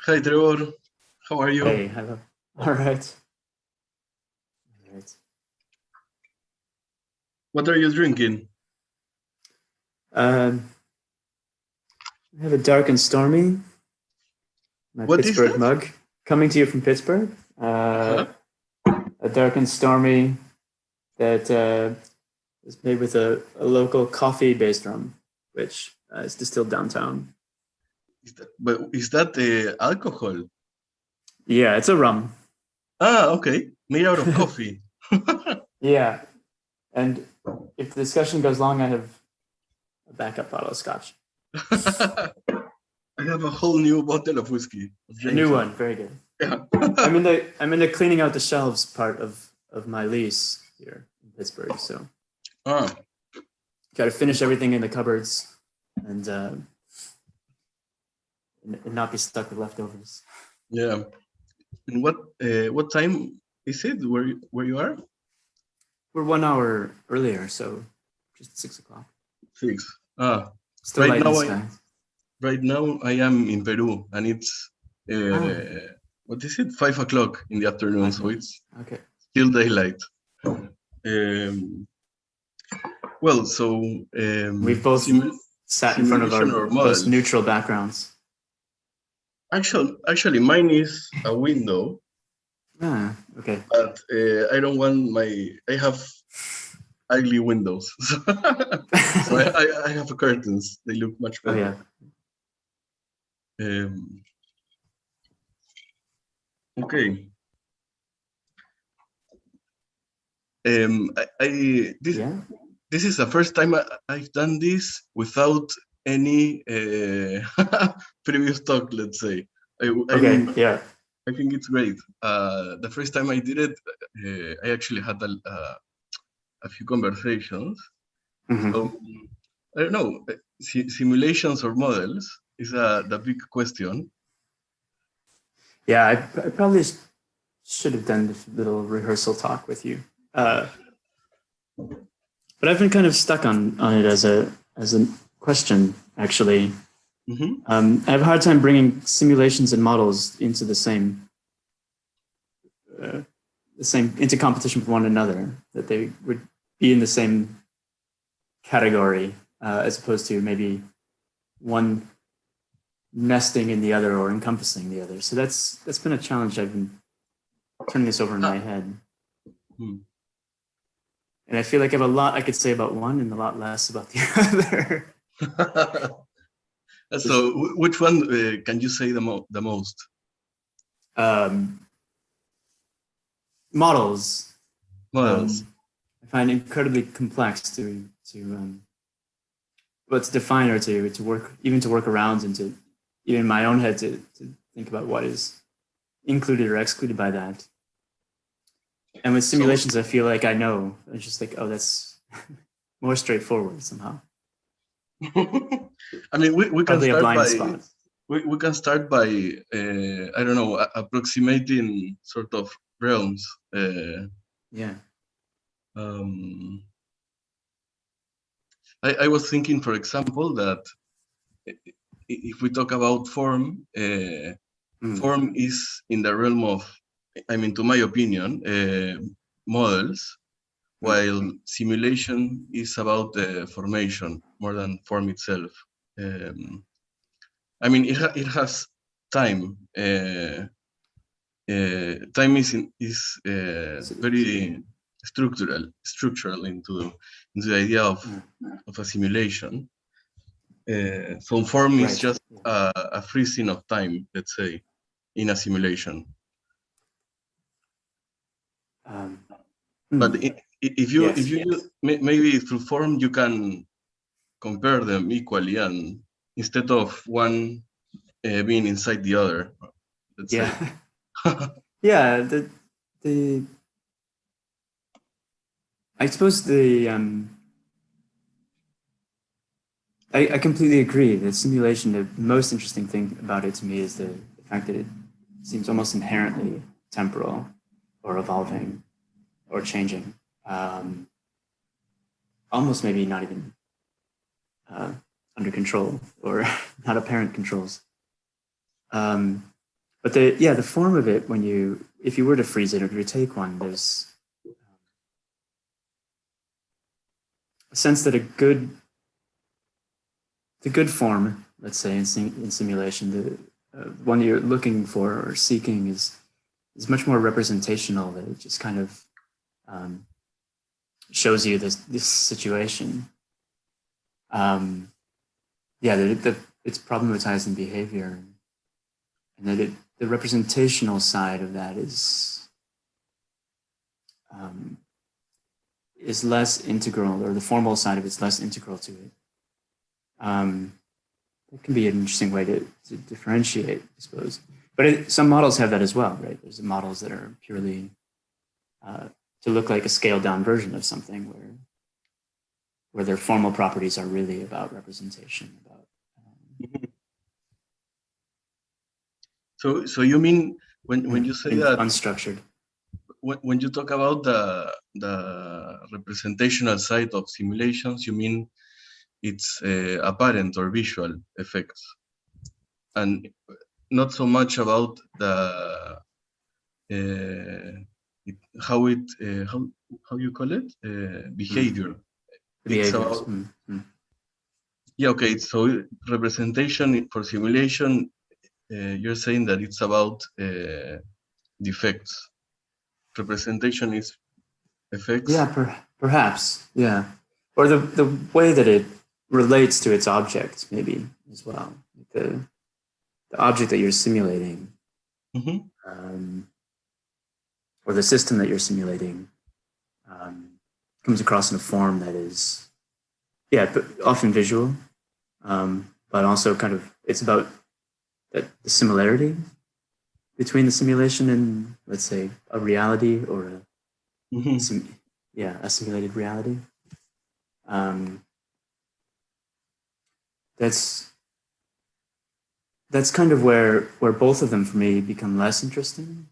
Hi Trevor, how are you? Hey, hello. All right. All right. What are you drinking? Um, I have a dark and stormy, my What is Pittsburgh that? mug, coming to you from Pittsburgh. Uh-huh. A dark and stormy that is made with a local coffee-based rum, which is distilled downtown. Is that alcohol? Yeah, it's a rum. Ah, okay. Made out of coffee. Yeah, and if the discussion goes long, I have a backup bottle of scotch. I have a whole new bottle of whiskey, of A new Jameson. one, very good. Yeah. I'm in the cleaning out the shelves part of my lease here in Pittsburgh. So Ah, got to finish everything in the cupboards and not be stuck with leftovers. yeah. And what time is it where you are? We're 1 hour earlier, so just 6 o'clock. 6. Ah, Still right light in the now sky. right now I am in Peru and it's Ah, what is it? 5 o'clock in the afternoon, so 5 o'clock. it's Okay. still daylight. Um, Well, so We've both sat in front of simulation our or close models. neutral backgrounds. Actually, mine is a window, Ah, okay. but I don't want I have ugly windows, so I have curtains. They look much Oh better. yeah. Um, okay. Yeah. This is the first time I've done this without any previous talk. Let's say Okay. I'm Yeah. I think it's great. The first time I did it, I actually had a few conversations. Hmm. So I don't know, simulations or models is the big question. Yeah. I probably should have done this little rehearsal talk with you. But I've been kind of stuck on it as a question actually. Hmm. I have a hard time bringing simulations and models into the same into competition with one another. That they would be in the same category as opposed to maybe one nesting in the other or encompassing the other. So that's been a challenge. I've been turning this over in my head, Hmm. and I feel like I have a lot I could say about one and a lot less about the other. So, which one can you say the most? um, Models Models. I find incredibly complex to define or to work even to work around and to even in my own head to think about what is included or excluded by that. And with So, simulations, I feel like I know. It's just like, oh, that's more straightforward somehow. I mean, we can Probably a start blind by spot. we can start by I don't know, approximating sort of realms. Yeah. Um, I was thinking, for example, that if we talk about form, Mm. form is in the realm of, I mean, to my opinion, models, Mm. while simulation is about the formation more than form itself. Um, I mean, it has time. Time is So, very structural into the idea mm. of a simulation. So form is Right. just Yeah. a freezing of time, let's say, in a simulation. Um, But mm. if Yes. you maybe through form you can compare them equally, and instead of one being inside the other, let's Yeah. say. Yeah. The I suppose I completely agree. The simulation, the most interesting thing about it to me is the fact that it seems almost inherently temporal or evolving or changing. Um, Almost maybe not even uh, under control or not apparent controls. Um, But the form of it, if you were to freeze it or to take one, there's a sense that the good form, let's say in simulation, the one you're looking for or seeking is much more representational. That it just kind of shows you this situation. That it's problematizing behavior, and that the representational side of that is less integral, or the formal side of it's less integral to it. It can be an interesting way to differentiate, I suppose. But some models have that as well, right? There's models that are purely to look like a scaled down version of something where their formal properties are really about representation. So you mean when you say that unstructured? When you talk about the representational side of simulations, you mean it's apparent or visual effects, and not so much about the how you call it behavior. It's about yeah, okay. So representation for simulation, you're saying that it's about defects. Representation is effects. Yeah, perhaps. Yeah, or the way that it relates to its object, maybe as well. The object that you're simulating, or the system that you're simulating, comes across in a form that is, often visual, but also kind of it's about the similarity between the simulation and, let's say, a reality or a simulated reality. That's kind of where both of them for me become less interesting,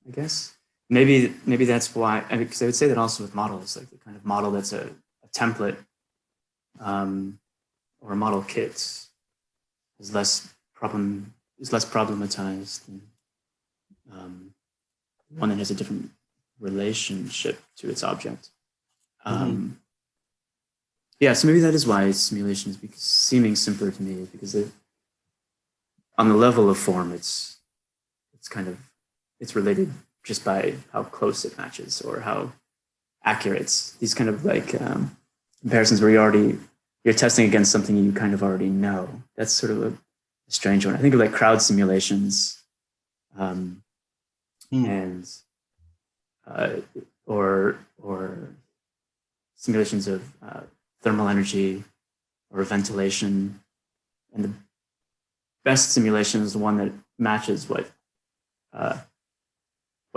I guess. Maybe that's why, because I would say that also with models, like the kind of model that's a template or a model kit is less problematized than one that has a different relationship to its object. So maybe that is why simulation is seeming simpler to me, because on the level of form, it's related just by how close it matches or how accurate. These kind of like comparisons where you're testing against something you kind of already know. That's sort of a strange one. I think of like crowd simulations, and or simulations of thermal energy or ventilation, and the best simulation is the one that matches what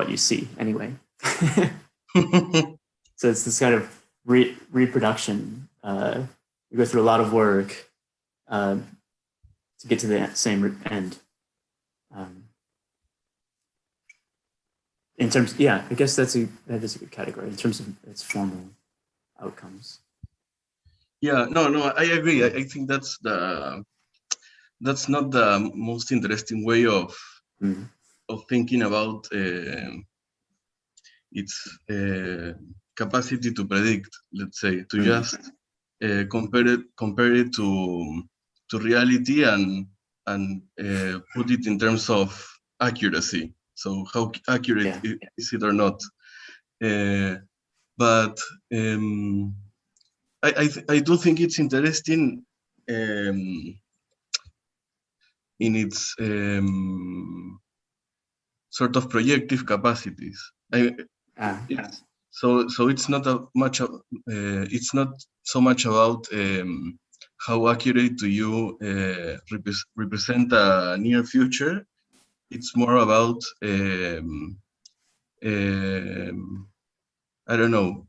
you see anyway. So it's this kind of reproduction. You go through a lot of work to get to the same end. In terms, I guess that is a good category in terms of its formal outcomes. Yeah, no, I agree. I think that's not the most interesting way of thinking about its capacity to predict. Let's say to just compare it to reality and put it in terms of accuracy. So how accurate is it or not? But I do think it's interesting in its sort of projective capacities. So it's not it's not so much about how accurate do you represent a near future. It's more about I don't know,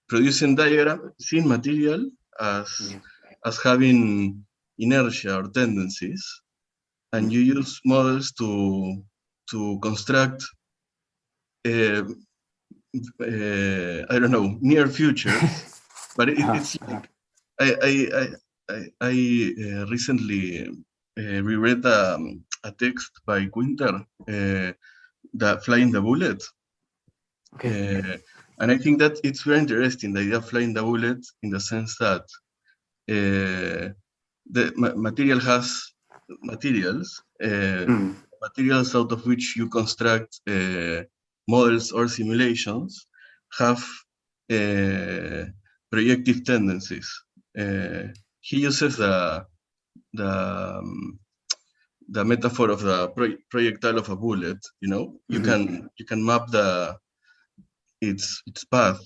producing seeing material as having inertia or tendencies, and you use models to construct I don't know, near futures. But it's like I recently reread a text by Quinter, that Flying the Bullet. Okay. And I think that it's very interesting, the idea of flying the bullet, in the sense that the material has materials, materials out of which you construct models or simulations have projective tendencies. He uses the metaphor of the projectile of a bullet. You know, you can map its path.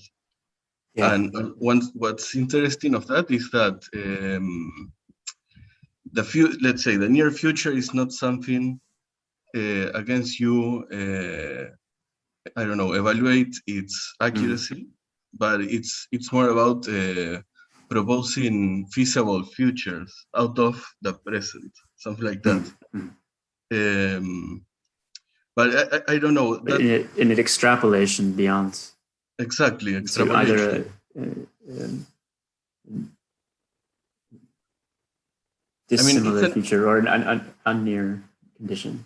Yeah. And what's interesting of that is that let's say the near future is not something against you. I don't know, evaluate its accuracy, but it's more about proposing feasible futures out of the present, something like that. But I don't know. In an extrapolation beyond. Exactly, extrapolation. Either dissimilar future or an near condition.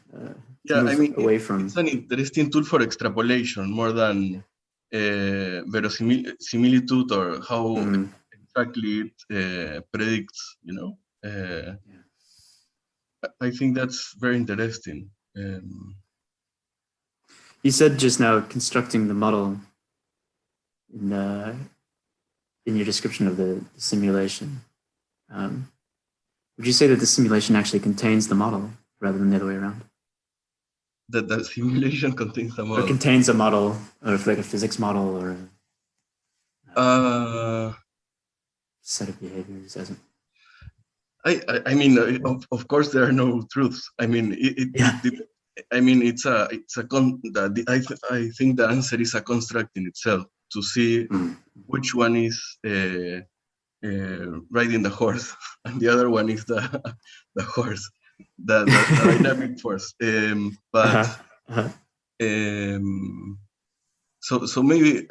Yeah, I mean, away from. It's an interesting tool for extrapolation more than verisimilitude or how exactly it predicts. You know, I think that's very interesting. You said just now constructing the model in your description of the simulation. Would you say that the simulation actually contains the model rather than the other way around? That the simulation contains the model. Or contains a model, or like a physics model, or a set of behaviors. I mean, of course, there are no truths. I mean, I mean, I think the answer is a construct in itself to see which one is riding the horse and the other one is the horse, the dynamic force. So maybe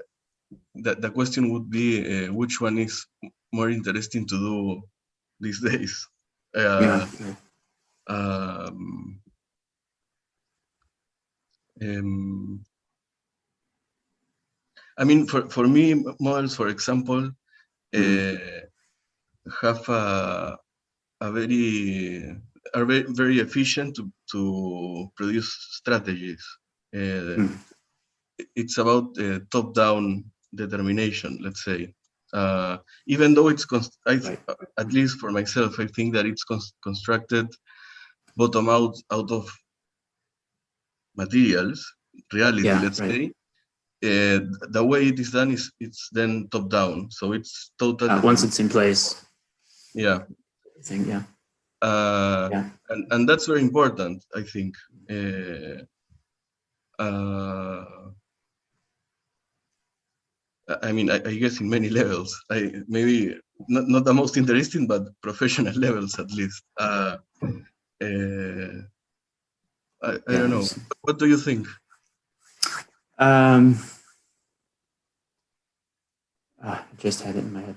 the question would be which one is more interesting to do these days. I mean, for me, models, for example, have are very efficient to produce strategies. It's about top-down determination, let's say. Even though it's at least for myself, I think that it's constructed bottom out of materials, reality, let's say. The way it is done is it's then top down, so it's total. Once it's in place. Yeah. I think, yeah. And that's very important, I think. I mean, I guess in many levels. Maybe not the most interesting, but professional levels at least. I don't know. What do you think? I just had it in my head.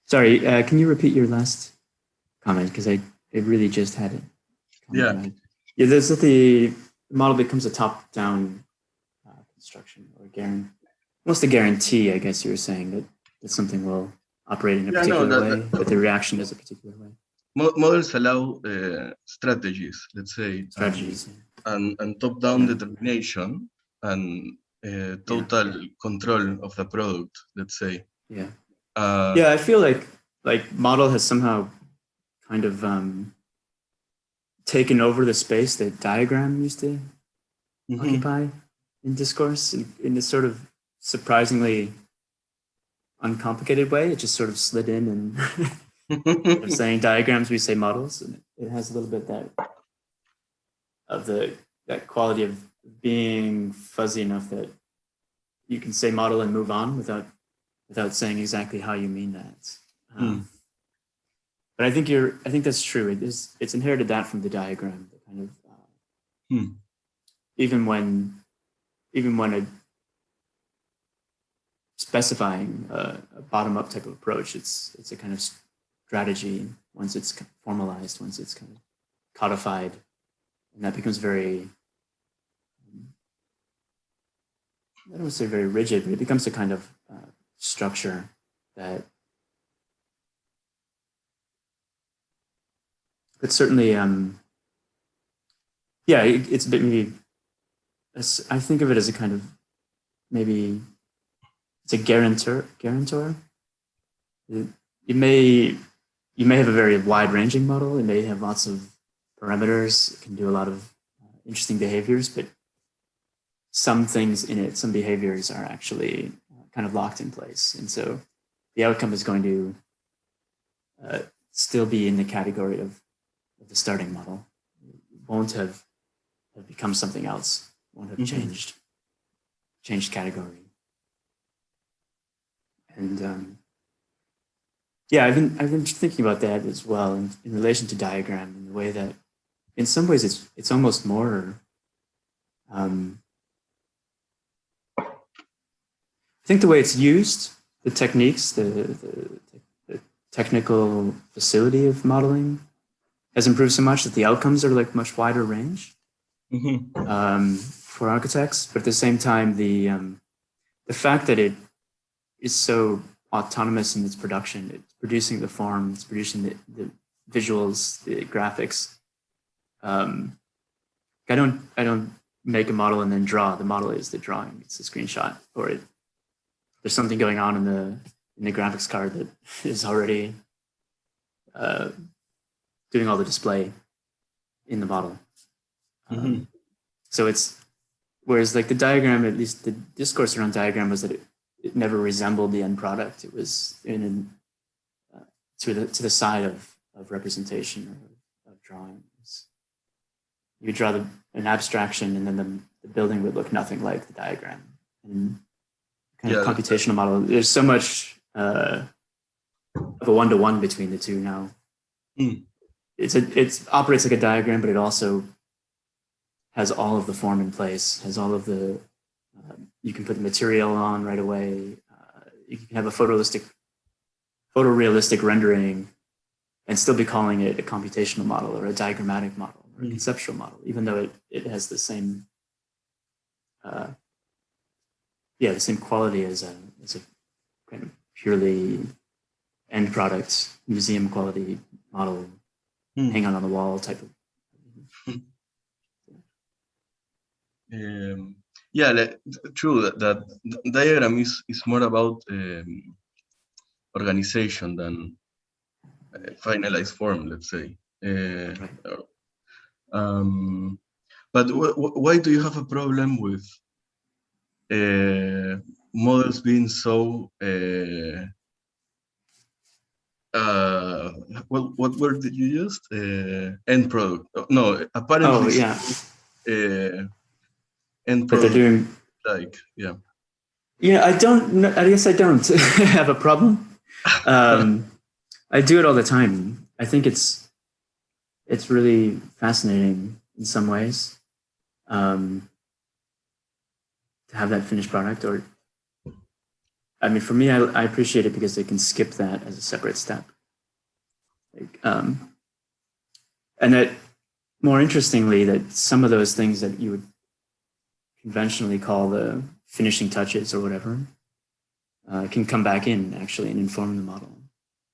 Sorry, can you repeat your last comment? Because I really just had it. Yeah. There's that the model becomes a top-down construction, or almost a guarantee, I guess you were saying, that something will operate in a particular way, that the reaction is a particular way. Models allow strategies, let's say. Strategies. And top-down determination and total control of the product, let's say. Yeah. I feel like model has somehow kind of taken over the space that diagram used to occupy in discourse in this sort of surprisingly uncomplicated way. It just sort of slid in, and instead of saying diagrams, we say models, and it has a little bit that quality of being fuzzy enough that you can say model and move on without saying exactly how you mean that. But I think that's true. It's inherited that from the diagram, the kind of even when specifying a bottom-up type of approach. It's a kind of strategy once it's formalized, once it's kind of codified, and that becomes very, I don't want to say very rigid, but it becomes a kind of structure that it's certainly, yeah, it's a bit maybe, I think of it as a kind of, maybe it's a guarantor. You may have a very wide-ranging model. It may have lots of parameters. It can do a lot of interesting behaviors, but some things in it, some behaviors are actually kind of locked in place. And so the outcome is going to still be in the category of the starting model. It won't have become something else. Won't have changed category. And yeah, I've been thinking about that as well in relation to diagram, in the way that in some ways it's almost more I think the way it's used, the techniques, the technical facility of modeling has improved so much that the outcomes are like much wider range for architects. But at the same time, the fact that it is so autonomous in its production, it's producing the form, it's producing the visuals, the graphics. I don't make a model and then draw. The model is the drawing. It's a screenshot, or there's something going on in the graphics card that is already doing all the display in the model. So whereas like the diagram, at least the discourse around diagram was that it never resembled the end product. It was to the side of representation or of drawing. You draw an abstraction, and then the building would look nothing like the diagram. And kind of computational model, there's so much of a one-to-one between the two now. It operates like a diagram, but it also has all of the form in place, has all of the, you can put the material on right away. You can have a photorealistic rendering and still be calling it a computational model or a diagrammatic model or a conceptual model, even though it has the same, the same quality as a kind of purely end product, museum quality model, hang on the wall type of. True that diagram is more about organization than finalized form, let's say. But why do you have a problem with models being so what word did you use? End product. No, apparently. End product. But they're doing I guess I don't have a problem. I do it all the time. I think it's really fascinating in some ways to have that finished product. Or, I mean, for me, I appreciate it because they can skip that as a separate step. And that, more interestingly, that some of those things that you would conventionally call the finishing touches or whatever can come back in actually and inform the model.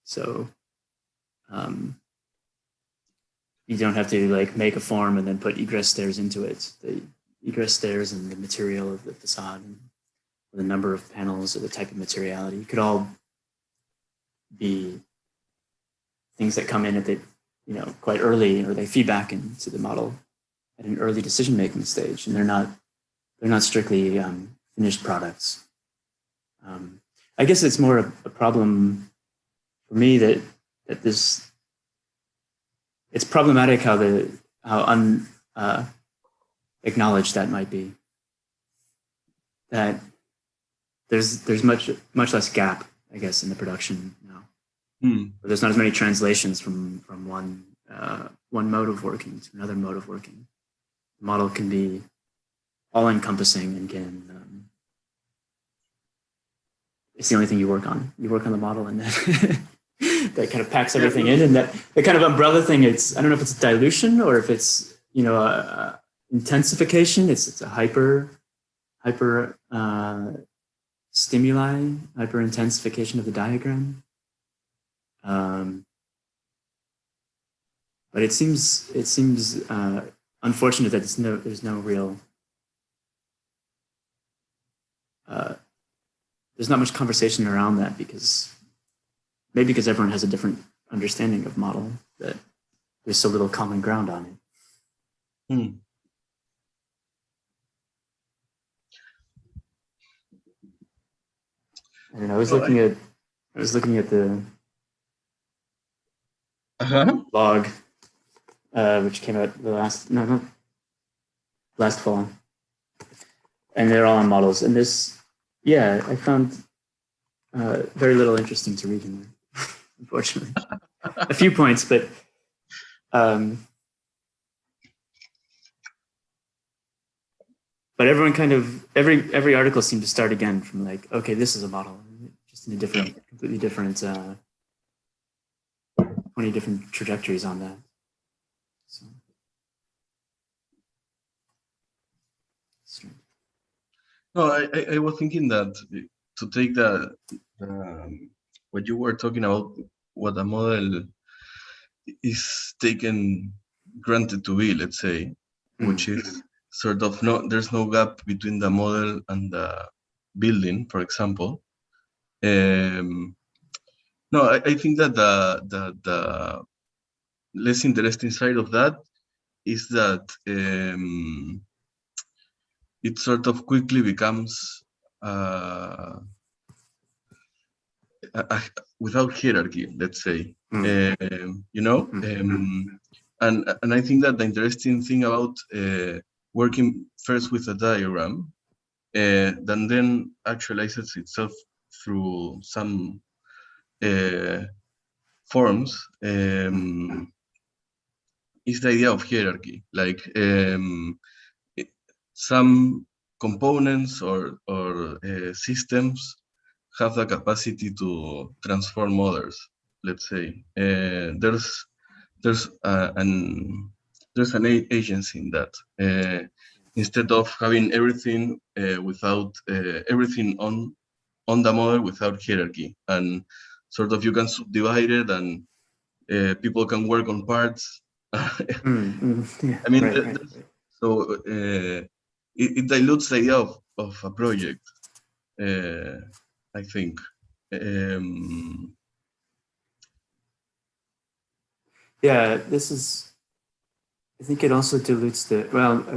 So you don't have to like make a form and then put egress stairs into it. The egress stairs and the material of the facade and the number of panels or the type of materiality could all be things that come in at the, quite early, or they feed back into the model at an early decision-making stage, and they're not strictly finished products. I guess it's more a problem for me that this, it's problematic how acknowledged that might be. That there's much less gap, I guess, in the production now. There's not as many translations from one mode of working to another mode of working. The model can be all-encompassing and can it's the only thing you work on. You work on the model, and then that kind of packs everything in. And that the kind of umbrella thing, it's, I don't know if it's dilution or if it's, you know, intensification. It's a hyper stimuli, hyper intensification of the diagram. But it seems unfortunate that there's no real, there's not much conversation around that, because maybe because everyone has a different understanding of model, that there's so little common ground on it. And I was looking at the blog, which came out last fall, and they're all on models. And this, yeah, I found very little interesting to read in there, unfortunately. A few points, but everyone kind of, every article seemed to start again from like, okay, this is a model, just in a different, completely different, 20 different trajectories on that. So. No, I was thinking that to take what you were talking about, what a model is taken granted to be, let's say, which is sort of there's no gap between the model and the building, for example. No, I think that the less interesting side of that is that it sort of quickly becomes without hierarchy, let's say, you know, and I think that the interesting thing about working first with a diagram, then actualizes itself through some forms, is the idea of hierarchy, like some components or systems have the capacity to transform others. Let's say there's an agency in that. Instead of having everything without everything on the model without hierarchy, and sort of you can subdivide it, and people can work on parts. Yeah, I mean, right. So it dilutes the idea of a project, I think. Yeah, this is, I think it also dilutes the, well, I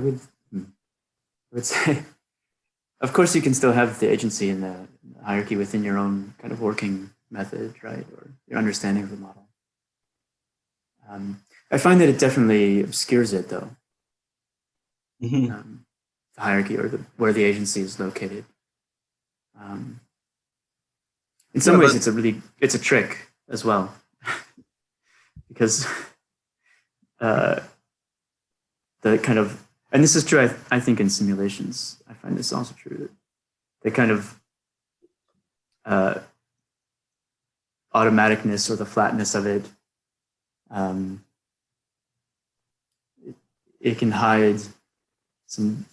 would say, of course you can still have the agency and the hierarchy within your own kind of working method, right? Or your understanding of the model. I find that it definitely obscures it, though. The hierarchy, or where the agency is located. In some ways, it's a trick as well, because the kind of, and this is true, I think, in simulations. I find this also true, that the kind of automaticness or the flatness of it, it can hide some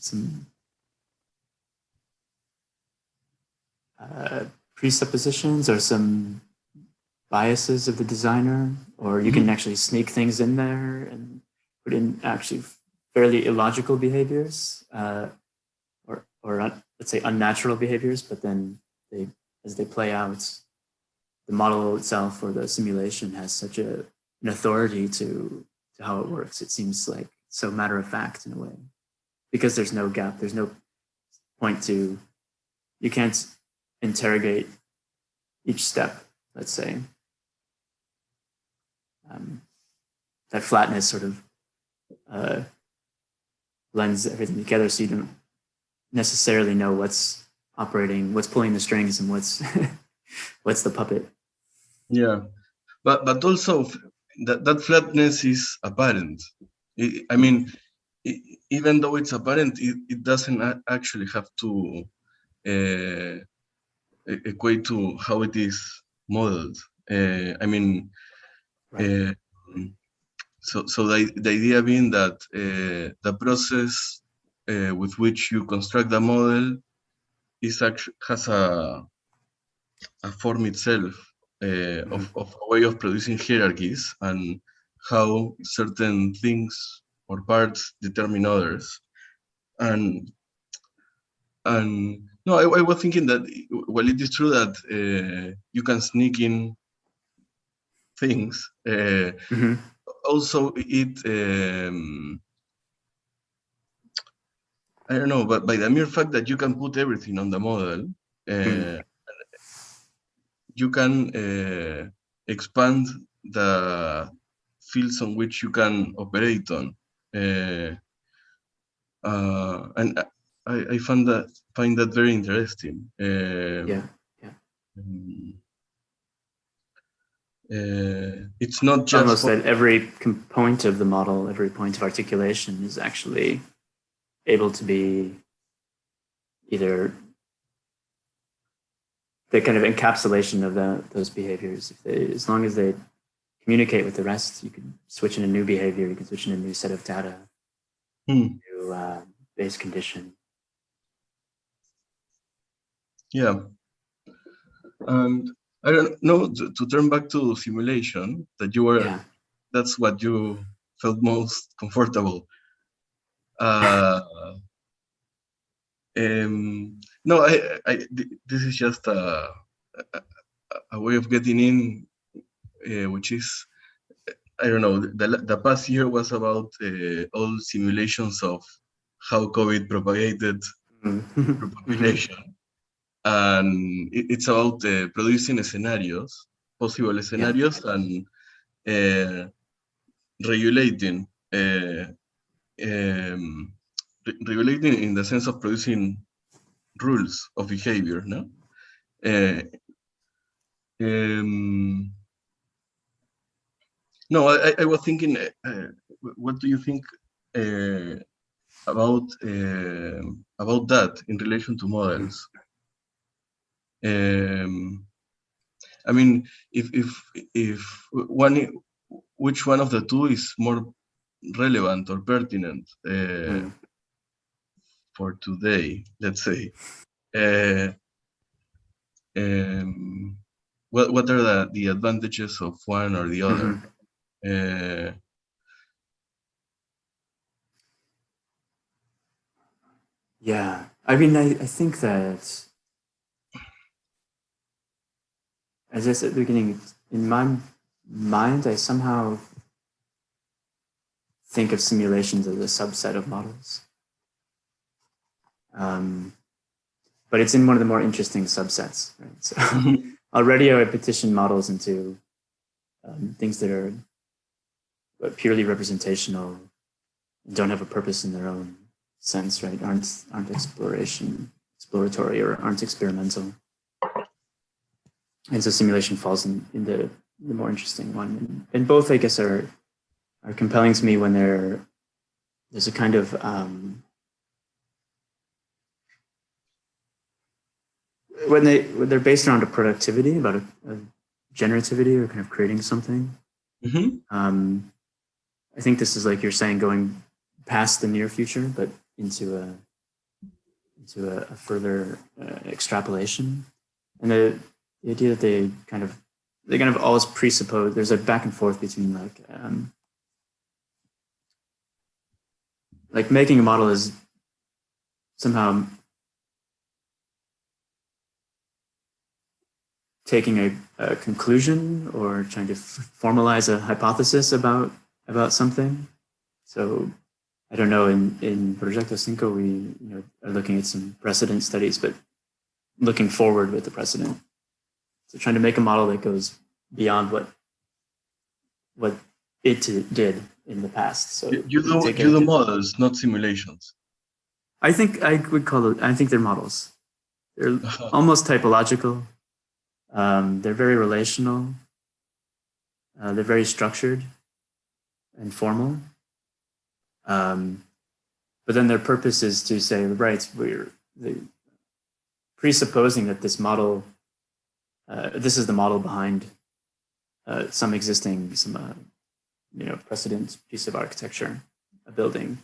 presuppositions or some biases of the designer, or you can actually sneak things in there and put in actually fairly illogical behaviors, or let's say unnatural behaviors, but then as they play out, the model itself or the simulation has such an authority to how it works. It seems like so matter of fact in a way, because there's no gap, there's no point to, you can't interrogate each step, let's say. That flatness sort of blends everything together, so you don't necessarily know what's operating, what's pulling the strings, and what's what's the puppet. Yeah, but also that flatness is apparent. I mean, even though it's apparent, it doesn't actually have to equate to how it is modeled. I mean, Right. so the idea being that the process with which you construct the model has a form itself of a way of producing hierarchies and how certain things or parts determine others. And no, I was thinking that while it is true that you can sneak in things, also it I don't know, but by the mere fact that you can put everything on the model, you can expand the fields on which you can operate on. And I find that very interesting. It's not just almost that every point of the model, every point of articulation is actually able to be either the kind of encapsulation of those behaviors. As long as they communicate with the rest, you can switch in a new behavior, you can switch in a new set of data, new base condition. Yeah. And I don't know, to turn back to simulation, that you were, that's what you felt most comfortable. No, this is just a way of getting in, which is, I don't know, the past year was about all simulations of how COVID propagated through population. And it's about producing scenarios, possible scenarios, and regulating. Regulating in the sense of producing rules of behavior, no? No, I was thinking, what do you think about that in relation to models? I mean, if which one of the two is more relevant or pertinent for today, let's say? What are the advantages of one or the other? Yeah, I mean, I think that, as I said at the beginning, in my mind, I somehow think of simulations as a subset of models. But it's in one of the more interesting subsets, right? So already I petition models into things that are purely representational, don't have a purpose in their own sense, right? Aren't exploratory, or aren't experimental. And so simulation falls in the more interesting one. And both, I guess, are compelling to me when there's a kind of when they're based around a productivity, about a generativity, or kind of creating something. I think this is, like you're saying, going past the near future, but into a further extrapolation. And the idea that they kind of always presuppose, there's a back and forth between like making a model is somehow taking a conclusion or trying to formalize a hypothesis about something. So I don't know, in Proyecto Cinco, we are looking at some precedent studies, but looking forward with the precedent. So trying to make a model that goes beyond what it did in the past. So you do models, not simulations. I think I would call it, I think they're models. They're almost typological. They're very relational. They're very structured and formal. But then their purpose is to say, right, we're presupposing that this model this is the model behind some precedent piece of architecture, a building,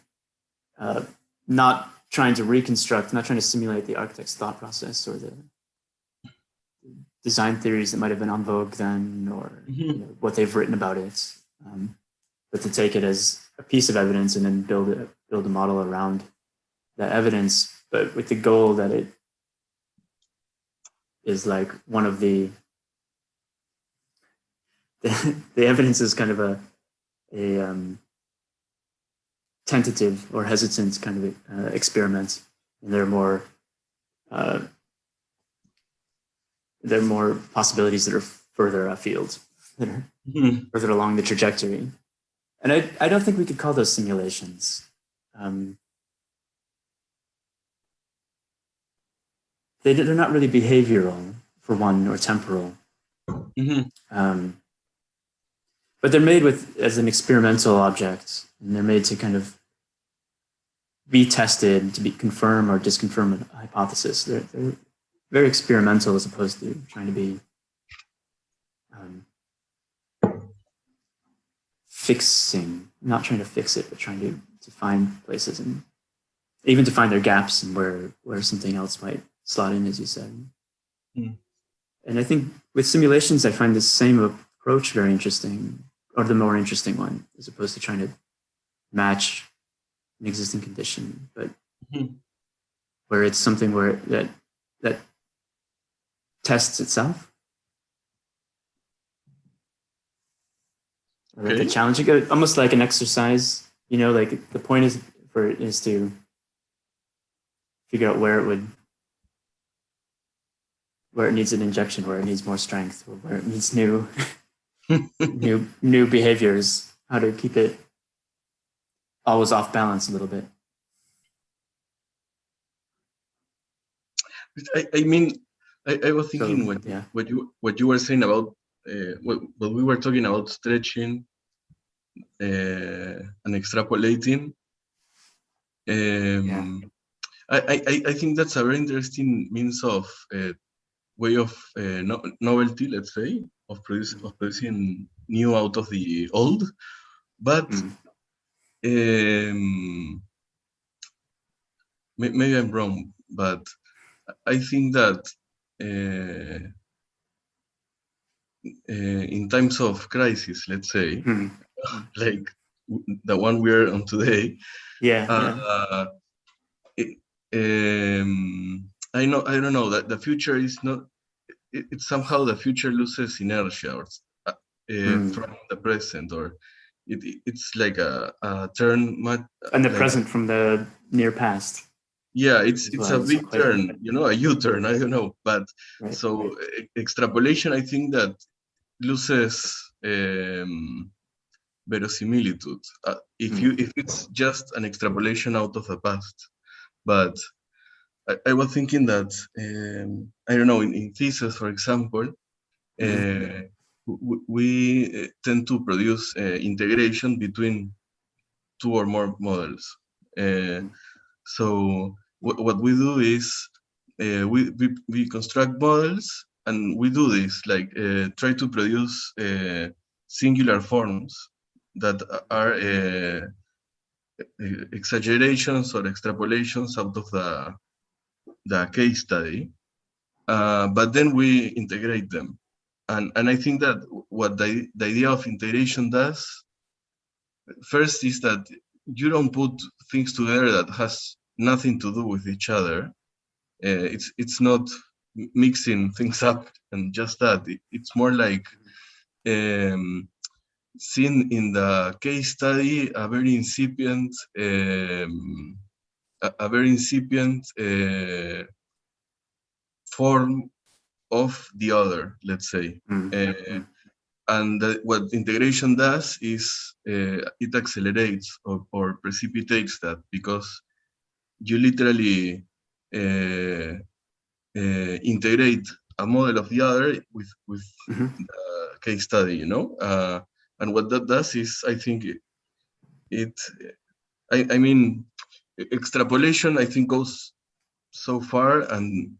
not trying to reconstruct, not trying to simulate the architect's thought process or the design theories that might have been en vogue then, or what they've written about it, but to take it as a piece of evidence and then build a model around that evidence, but with the goal that it is like one of the evidence is kind of a tentative or hesitant kind of experiment, and there are more possibilities that are further afield, that are further along the trajectory. And I don't think we could call those simulations. They're not really behavioral, for one, or temporal. But they're made as an experimental object, and they're made to kind of be tested, to confirm or disconfirm a hypothesis. They're very experimental as opposed to trying to be fixing, not trying to fix it, but trying to find places and even to find their gaps and where something else might slot in, as you said. And I think with simulations, I find this same approach very interesting, or the more interesting one, as opposed to trying to match an existing condition, but where it's something that tests itself. Or the challenge, almost like an exercise, like the point is to figure out where it needs an injection, where it needs more strength, or where it needs new behaviors, how to keep it always off balance a little bit. I was thinking what you were saying about what we were talking about stretching and extrapolating. I think that's a very interesting means of way of novelty, let's say, of producing new out of the old. But maybe I'm wrong, but I think that in times of crisis, let's say, like the one we're on today, I don't know that the future is not. It's somehow the future loses inertia from the present, or it's like a turn. And the present from the near past. Yeah, it's a big turn, a U-turn. I don't know, but so extrapolation, I think that loses verisimilitude if it's just an extrapolation out of the past. But I was thinking that I don't know, in thesis, for example, we tend to produce integration between two or more models. So what we do is we construct models, and we do this, like try to produce singular forms that are exaggerations or extrapolations out of the case study, but then we integrate them. And I think that what the idea of integration does, first, is that you don't put things together that has nothing to do with each other. It's not mixing things up and just that. It's more like seeing in the case study a very incipient form of the other, let's say. And what integration does is it accelerates or precipitates that, because you literally integrate a model of the other with the case study, and what that does is, I think I mean, extrapolation, I think, goes so far,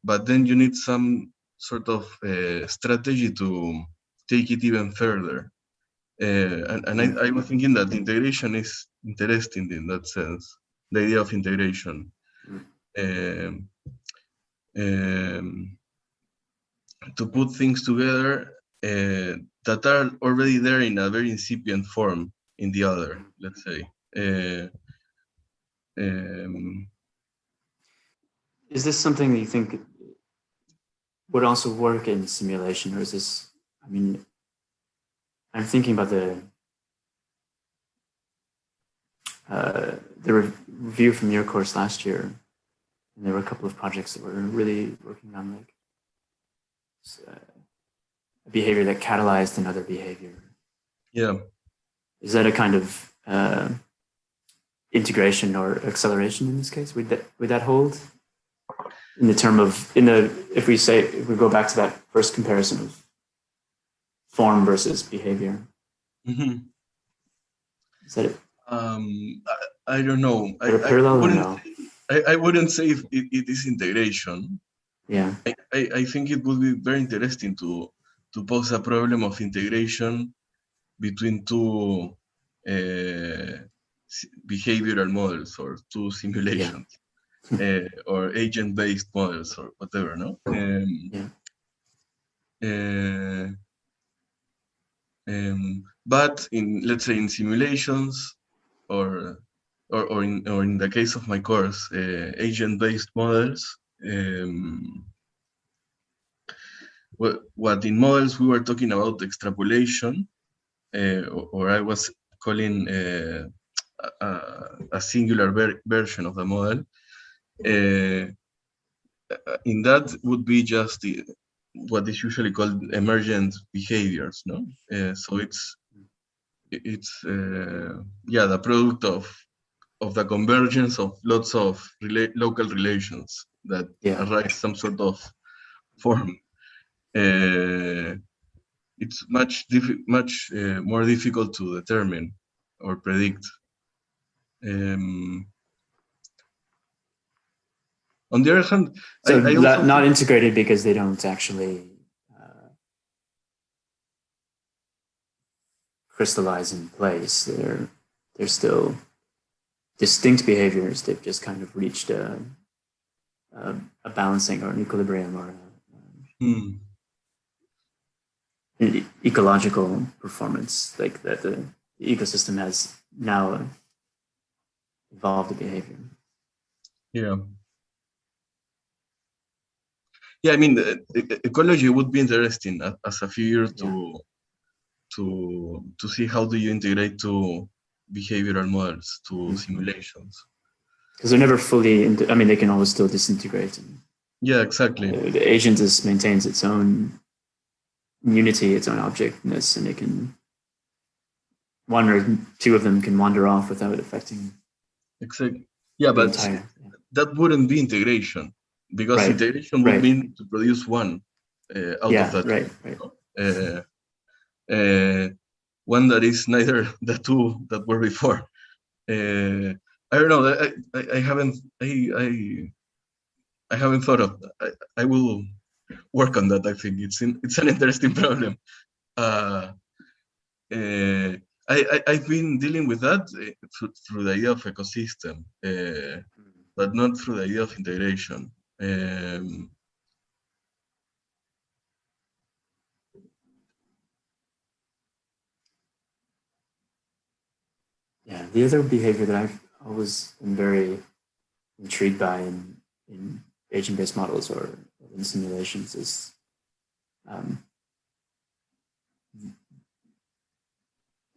but then you need some sort of strategy to take it even further. And I was thinking that integration is interesting in that sense, the idea of integration. To put things together that are already there in a very incipient form in the other, let's say. Is this something that you think would also work in simulation, or is this, I mean, I'm thinking about the review from your course last year, and there were a couple of projects that were really working on like a behavior that catalyzed another behavior. Yeah. Is that a kind of integration or acceleration in this case? Would that hold? In the term of if we go back to that first comparison of form versus behavior. Mm-hmm. Is that it? I don't know. I wouldn't say if it is integration. Yeah. I think it would be very interesting to pose a problem of integration between two behavioral models or two simulations. Yeah. Or agent-based models or whatever, no? But let's say in simulations or in the case of my course, agent-based models, what in models we were talking about extrapolation, or I was calling a singular version of the model. In that would be just what is usually called emergent behaviors, no? So it's the product of the convergence of lots of local relations that arise some sort of form. It's much more difficult to determine or predict. On the other hand, so I not integrated because they don't actually crystallize in place. They're still distinct behaviors. They've just kind of reached a balancing or an equilibrium or an ecological performance, like that the ecosystem has now evolved a behavior. Yeah. Yeah, I mean, the ecology would be interesting as a figure to see how do you integrate two behavioral models to simulations. Because they're never fully, I mean, they can always still disintegrate. Yeah, exactly. The agent maintains its own unity, its own objectness, and it can, one or two of them can wander off without affecting. Exactly. Yeah, but that wouldn't be integration, because integration would mean to produce one out of that. One that is neither the two that were before. I don't know. I haven't thought of that. I will work on that. I think it's an interesting problem. I've been dealing with that through the idea of ecosystem, but not through the idea of integration. Yeah, the other behavior that I've always been very intrigued by in agent-based models or in simulations is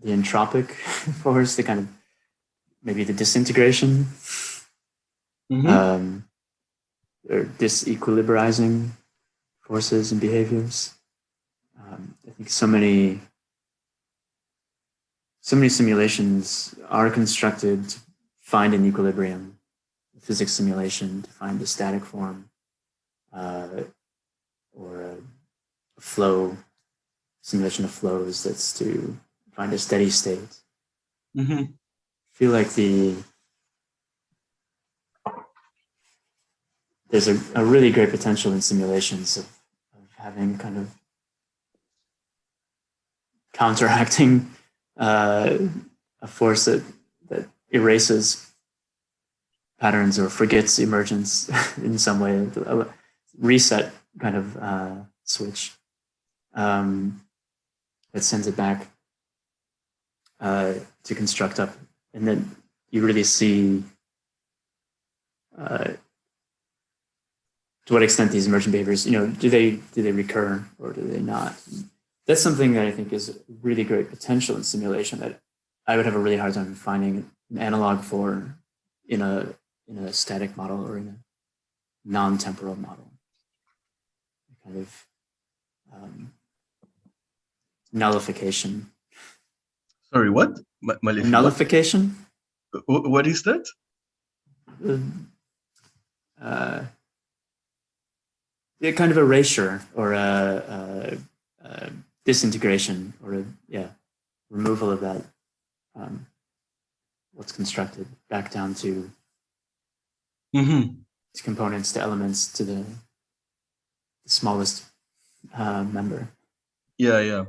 the entropic force, the kind of maybe the disintegration or disequilibrizing forces and behaviors. I think so many simulations are constructed to find an equilibrium, a physics simulation to find a static form or a flow, simulation of flows that's to find a steady state. I feel like there's a really great potential in simulations of having kind of counteracting a force that erases patterns or forgets emergence in some way, a reset kind of switch that sends it back to construct up, and then you really see to what extent these emergent behaviors, do they recur or do they not? That's something that I think is really great potential in simulation that I would have a really hard time finding an analog for in a static model or in a non-temporal model. Kind of nullification. Sorry, what? Nullification? What is that? Yeah, kind of erasure or a disintegration or removal of that what's constructed back down to components, to elements, to the smallest member. Yeah.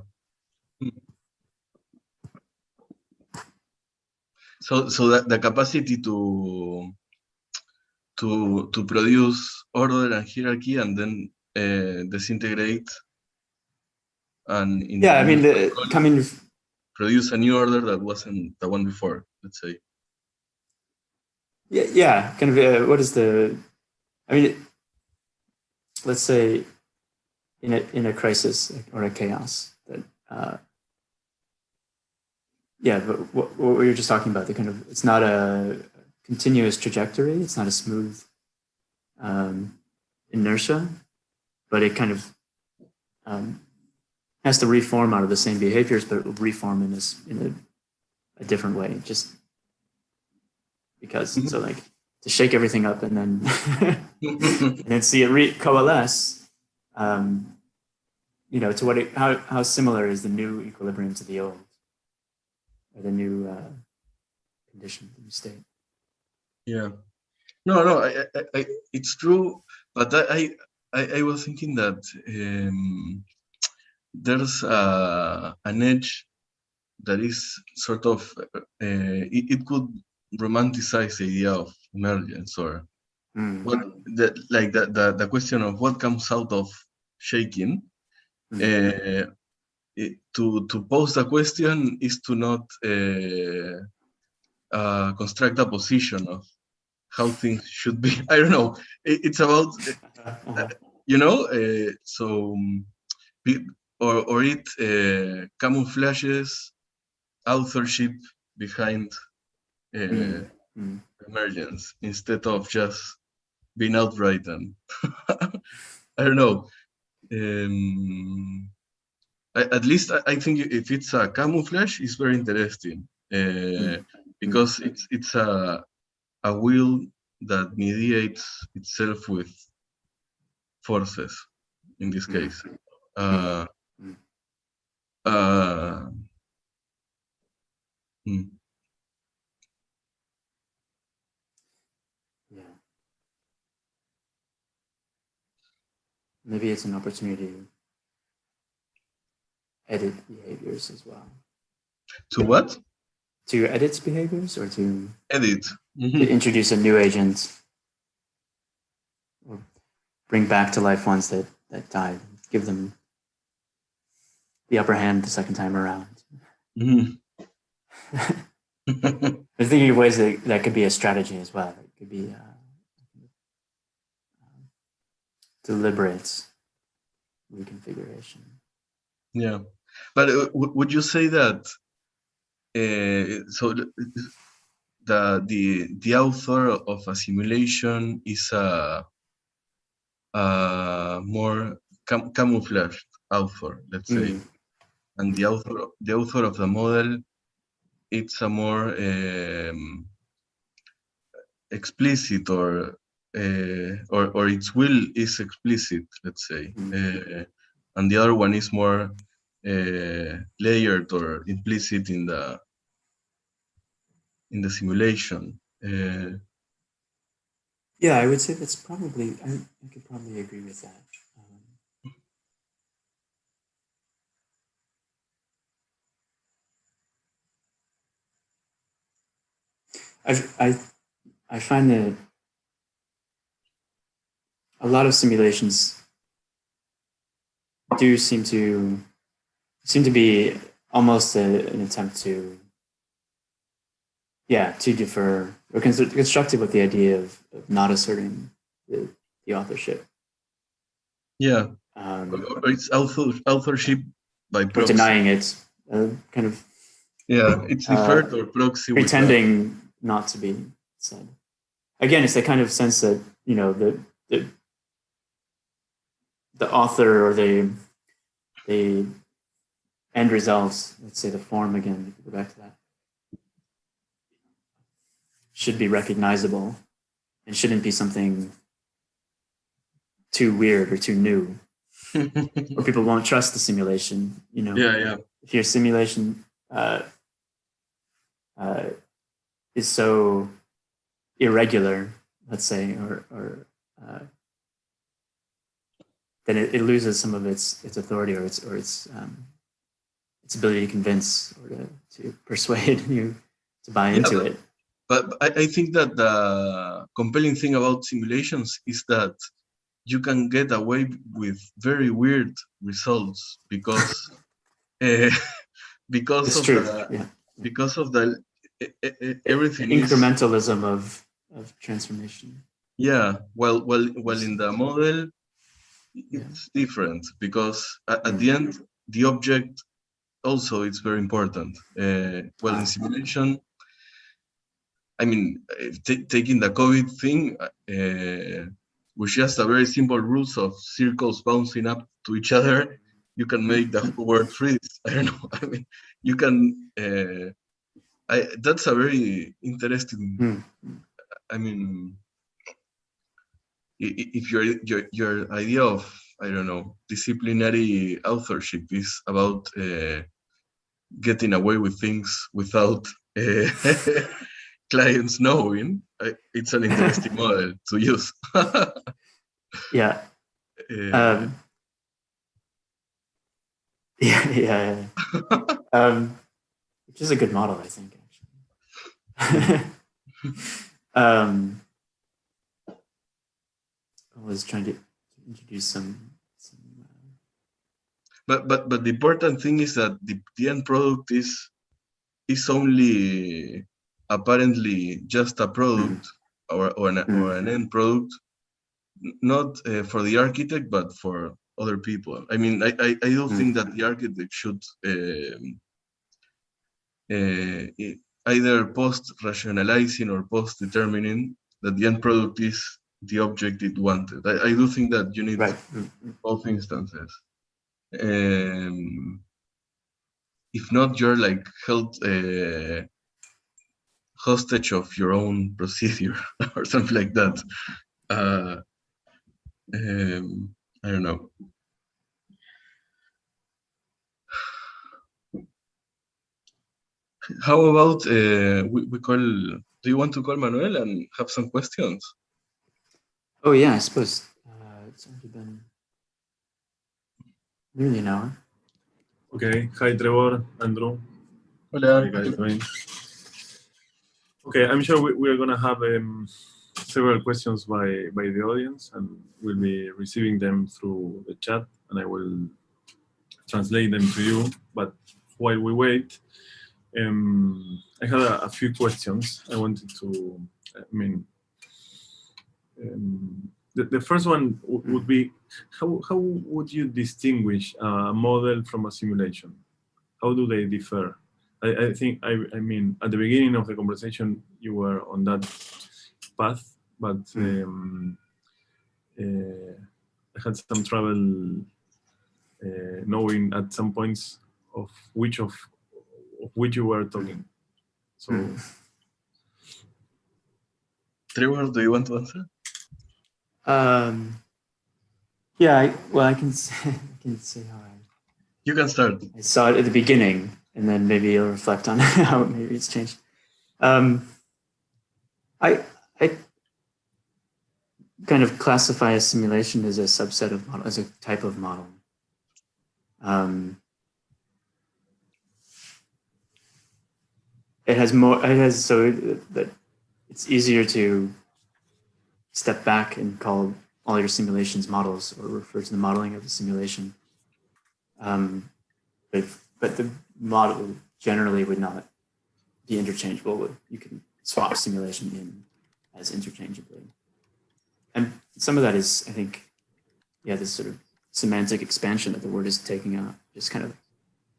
So that the capacity to produce order and hierarchy and then disintegrate and produce a new order that wasn't the one before, let's say. Yeah. Kind of. What is the? Let's say in a crisis or a chaos that. But what we were just talking about, it's not a continuous trajectory. It's not a smooth inertia, but it kind of has to reform out of the same behaviors, but it will reform in a different way, just because. So like to shake everything up and then and then see it coalesce. To how similar is the new equilibrium to the old, or the new condition, the new state? Yeah. No, I it's true, but I was thinking that there's an edge that is sort of it could romanticize the idea of emergence, or what the question of what comes out of shaking. To pose the question is to not construct a position of how things should be. I don't know. It's about or it camouflages authorship behind emergence instead of just being outright. And I don't know. At least I think if it's a camouflage, it's very interesting because it's a will that mediates itself with forces. In this case, Maybe it's an opportunity to edit behaviors as well. To what? To edit behaviors, or to edit. To introduce a new agent, or bring back to life ones that died. Give them the upper hand the second time around. I'm thinking of ways that could be a strategy as well. It could be deliberate reconfiguration. Yeah, but would you say that so the author of a simulation is a more camouflaged author, let's say, and the author of the model, it's a more explicit, or its will is explicit, let's say, and the other one is more layered or implicit in the simulation. Yeah, I would say that's probably, I could probably agree with that. I find that a lot of simulations do seem to be almost an attempt to defer or constructed with the idea of not asserting the authorship. Yeah, it's authorship by or proxy. denying it, kind of. Yeah, it's deferred or proxy. Pretending not to be said. Again, it's the kind of sense that the author or the end results, let's say the form again, if you go back to that, should be recognizable and shouldn't be something too weird or too new. Or people won't trust the simulation, Yeah. If your simulation is so irregular, let's say, or then it loses some of its authority or its ability to convince or to persuade you to buy into it. But I think that the compelling thing about simulations is that you can get away with very weird results because because it's of true. because of the everything incrementalism of transformation. Yeah, well, in the model, it's different because at the end, the object also is very important. In simulation, I mean, taking the COVID thing, with just a very simple rules of circles bouncing up to each other, you can make the whole world freeze. I don't know. I mean, you can. That's a very interesting. I mean, if your idea of, I don't know, disciplinary authorship is about getting away with things without clients knowing, it's an interesting model to use. Yeah. Which is a good model, I think, actually. I was trying to introduce some but the important thing is that the end product is only apparently just a product or an end product, not for the architect but for other people. I mean, I do think that the architect should either post-rationalizing or post-determining that the end product is the object it wanted. I do think that you need both instances. If not, you're like held hostage of your own procedure or something like that. I don't know. How about we call? Do you want to call Manuel and have some questions? Oh yeah, I suppose it's already been nearly an hour. Okay. Hi, Trevor, Andrew. Hola. How you guys doing? Okay, I'm sure we are gonna have several questions by the audience, and we'll be receiving them through the chat, and I will translate them to you. But while we wait, I had a few questions I wanted to. The first one would be, how would you distinguish a model from a simulation? How do they differ? I think, I mean, at the beginning of the conversation, you were on that path, but I had some trouble knowing at some points of which you were talking. So, Trevor, do you want to answer? Yeah, I can say how you can start. I saw it at the beginning, and then maybe you'll reflect on how maybe it's changed. I kind of classify a simulation as a subset of model, as a type of model. It has more. It has so that it's easier to step back and call all your simulations models or refer to the modeling of the simulation. But the model generally would not be interchangeable. You can swap simulation in as interchangeably. And some of that is, I think, yeah, this sort of semantic expansion that the word is taking on, just kind of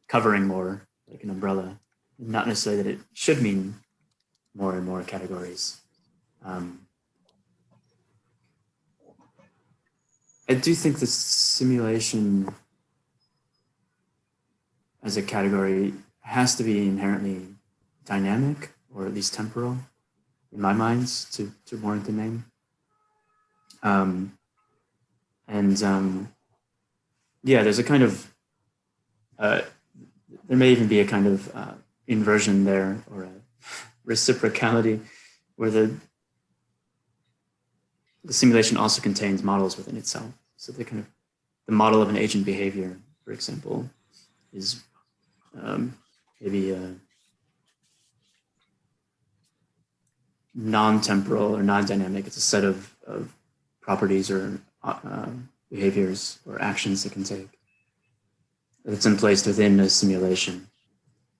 covering more like an umbrella, not necessarily that it should mean more and more categories. I do think the simulation as a category has to be inherently dynamic, or at least temporal, in my mind, to warrant the name. Yeah, there's a kind of, there may even be a kind of inversion there, or a reciprocality, where the simulation also contains models within itself. So the model of an agent behavior, for example, is maybe a non-temporal or non-dynamic. It's a set of properties or behaviors or actions it can take that's placed within a simulation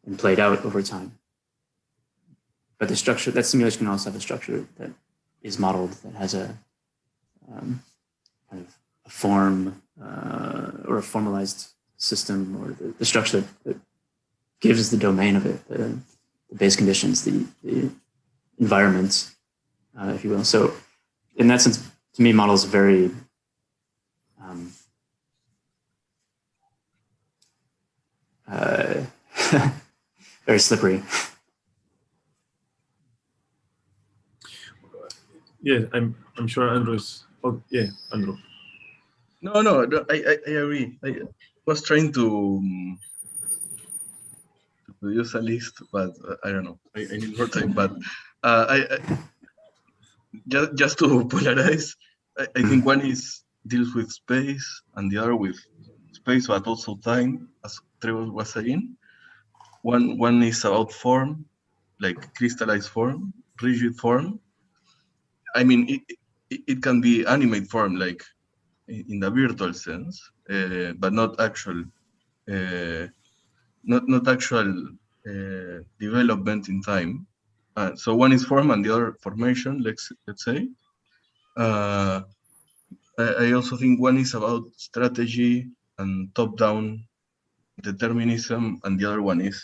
and played out over time. But the structure, that simulation can also have a structure that is modeled, that has a kind of a form or a formalized system, or the structure that gives the domain of it, the base conditions, the environment, if you will. So in that sense, to me, models are very very slippery. Yeah, I'm sure Andrew is. Oh, yeah, Andrew. No, I agree. I was trying to produce a list, but I don't know. I need more time. But just to polarize, I think one deals with space and the other with space, but also time, as Trevor was saying. One is about form, like crystallized form, rigid form. I mean, it can be animate form, like in the virtual sense, but not actual, not actual development in time. So one is form and the other formation. Let's say. I also think one is about strategy and top-down determinism, and the other one is,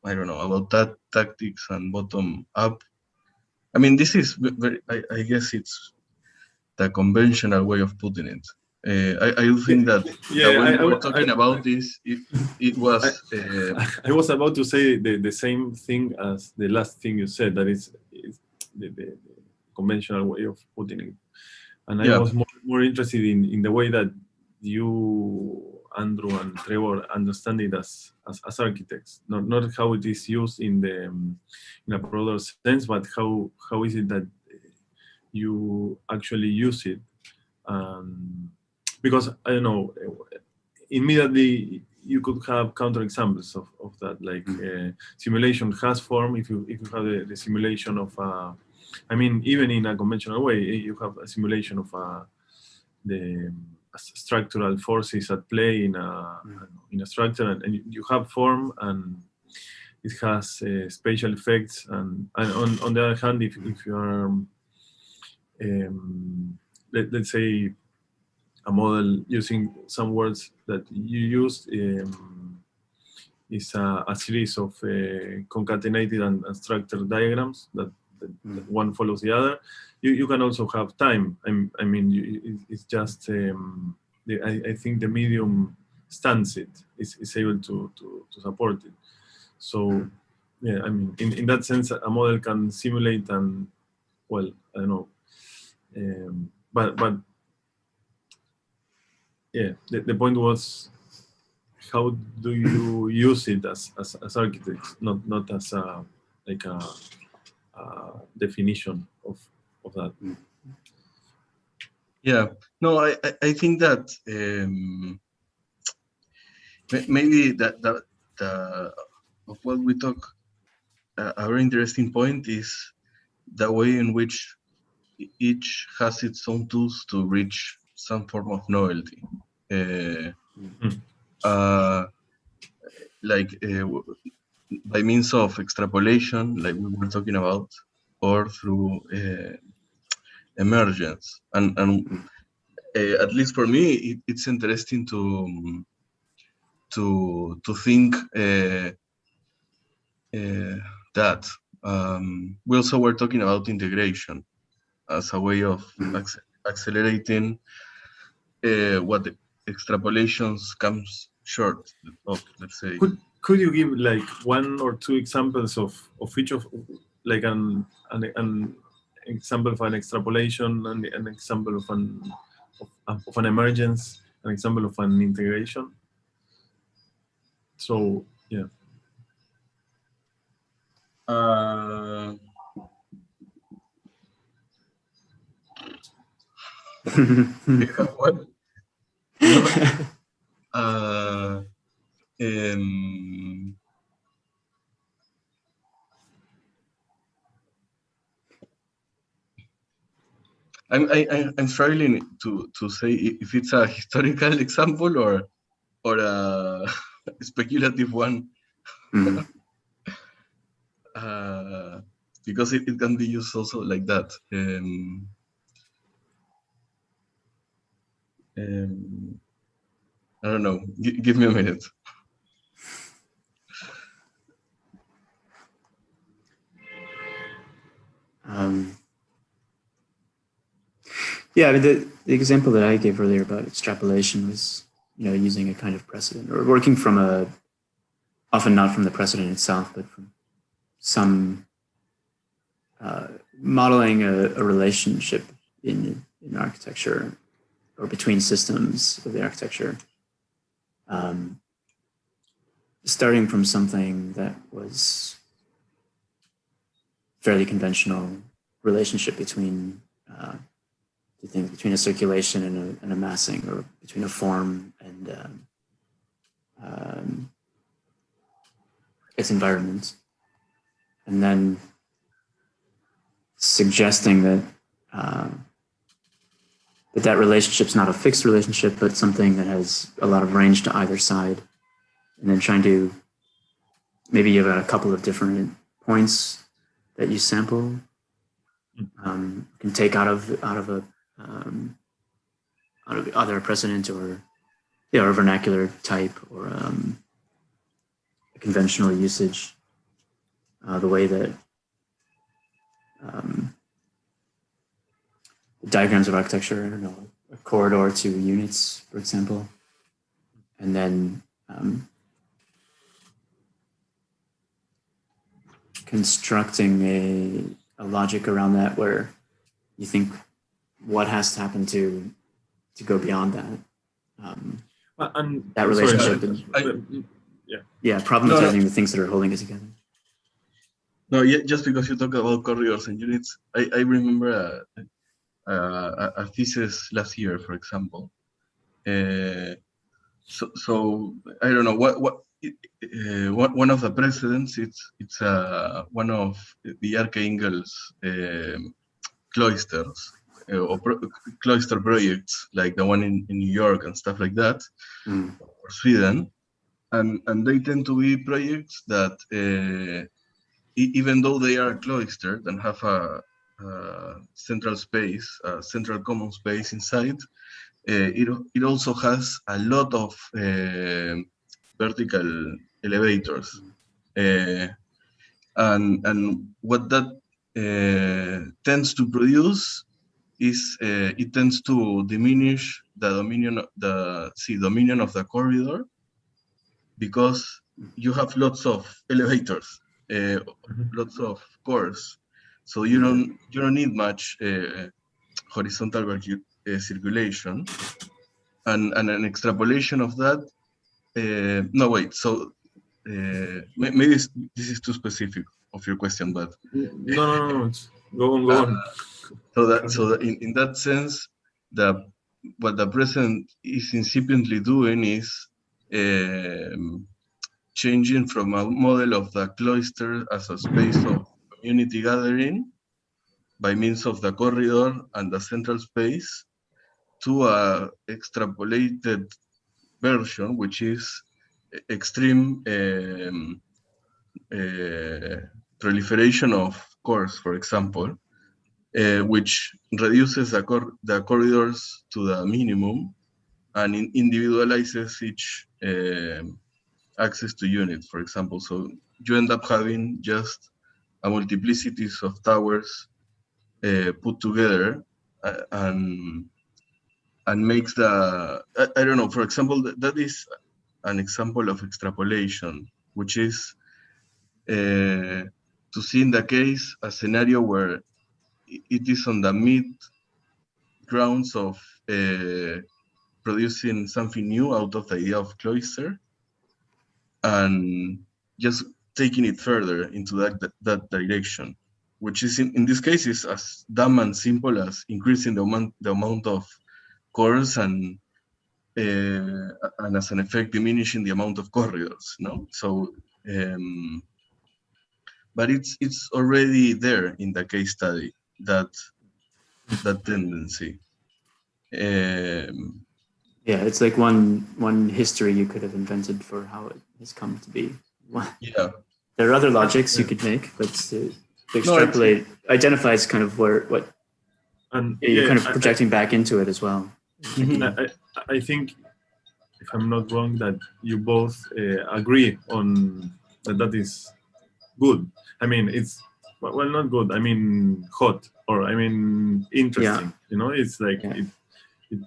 I don't know, about tactics and bottom-up. I mean, this is very, I guess it's the conventional way of putting it. I do think that when we were talking about this, it was... I was about to say the same thing as the last thing you said, that it's the conventional way of putting it. And I was more interested in the way that you, Andrew and Trevor, understand it as architects, not how it is used in a broader sense, but how is it that you actually use it. Because I don't know, immediately you could have counterexamples of that, like simulation has form. If you have the simulation of I mean, even in a conventional way, you have a simulation of the structural forces at play in a structure, and you have form, and it has spatial effects. And on the other hand, if you are, let's say, a model using some words that you used, is a series of concatenated and structured diagrams that one follows the other. You can also have time. I mean, it's just, I think the medium stands it, is able to support it. So, yeah, I mean, in that sense, a model can simulate and, well, I don't know, but yeah, the point was, how do you use it as architects, not as a definition of that? Yeah, no, I think that maybe the of what we talk, a very interesting point is the way in which each has its own tools to reach some form of novelty. By means of extrapolation, like we were talking about, or through emergence. And at least for me, it's interesting to think that we also were talking about integration as a way of accelerating what the extrapolations comes short of, let's say. Could you give like 1 or 2 examples of each of, like an example of an extrapolation, and an example of an emergence, an example of an integration? So yeah. What? I'm struggling to say if it's a historical example or a speculative one. Because it can be used also like that. I don't know. Give me a minute. Yeah, I mean, the example that I gave earlier about extrapolation was, using a kind of precedent, or working from often not from the precedent itself, but from some modeling a relationship in architecture, or between systems of the architecture, starting from something that was fairly conventional relationship between between a circulation and a massing, or between a form and its environment, and then suggesting that that relationship's not a fixed relationship, but something that has a lot of range to either side, and then trying to, maybe you've got a couple of different points that you sample, can take out of either a precedent or a vernacular type, or a conventional usage, the way that diagrams of architecture, I don't know, a corridor to units, for example, and then constructing a logic around that, where you think what has to happen to go beyond that. And that relationship, problematizing the things that are holding it together. No, yeah, just because you talk about corridors and units, I remember a thesis last year, for example. So I don't know what one of the precedents. It's one of the Engel's cloisters or cloister projects, like the one in New York and stuff like that, or Sweden, and they tend to be projects that even though they are cloistered and have a central space, a central common space inside, it also has a lot of vertical elevators, and what that tends to produce is it tends to diminish the dominion of the corridor, because you have lots of elevators, lots of cores, so you don't need much horizontal circulation, and an extrapolation of that. No, wait. So maybe this is too specific of your question, but no. Go on. So that in that sense, what the present is incipiently doing is changing from a model of the cloister as a space of community gathering by means of the corridor and the central space to a extrapolated version, which is extreme proliferation of cores, for example, which reduces the corridors to the minimum and individualizes each access to unit, for example. So you end up having just a multiplicities of towers put together and makes the, I don't know, for example, that is an example of extrapolation, which is to see in the case a scenario where it is on the mid grounds of producing something new out of the idea of cloister and just taking it further into that direction, which is in this case is as dumb and simple as increasing the amount of cores and as an effect diminishing the amount of corridors, no? So, but it's already there in the case study, that tendency. Yeah, it's like one history you could have invented for how it has come to be. Yeah. There are other logics you could make, but to extrapolate identifies kind of what and you're kind of projecting back into it as well. I think, if I'm not wrong, that you both agree on that is good. I mean, it's, well, not good. I mean, hot, or I mean, interesting. Yeah. You know, it's like it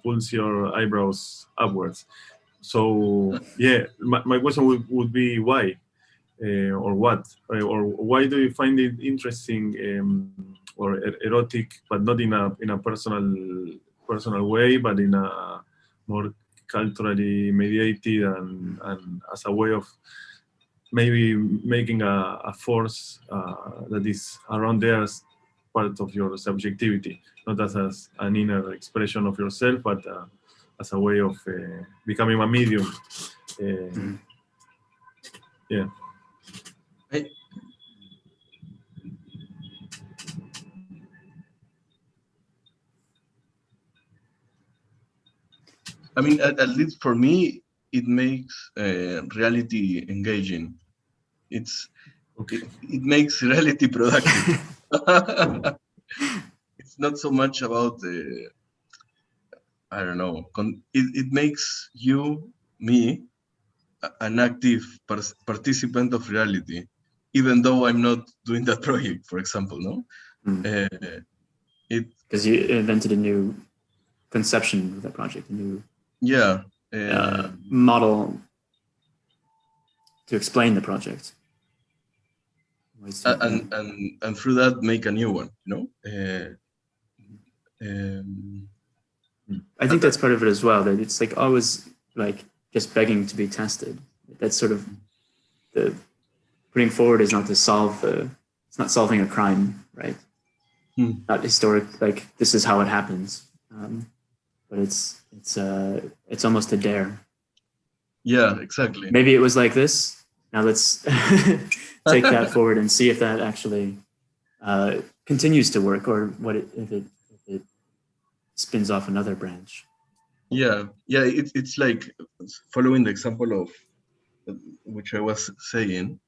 pulls your eyebrows upwards. So yeah, my question would be why, or what, or why do you find it interesting or erotic, but not in a personal way, but in a more culturally mediated and as a way of maybe making a force that is around there as part of your subjectivity, not as an inner expression of yourself, but as a way of becoming a medium. Yeah. I mean, at least for me, it makes reality engaging. It's it makes reality productive. It's not so much about the, I don't know. It makes me, an active participant of reality, even though I'm not doing that project, for example. No, because you invented a new conception of that project, a new model to explain the project. And through that make a new one, you know. I think that's part of it as well, that it's like always like just begging to be tested. That's sort of the putting forward is not to solve it's not solving a crime, right? Not historic, like this is how it happens. But it's almost a dare. Yeah, exactly. Maybe it was like this. Now let's take that forward and see if that actually continues to work, or what if it spins off another branch. Yeah, it's like following the example of which I was saying,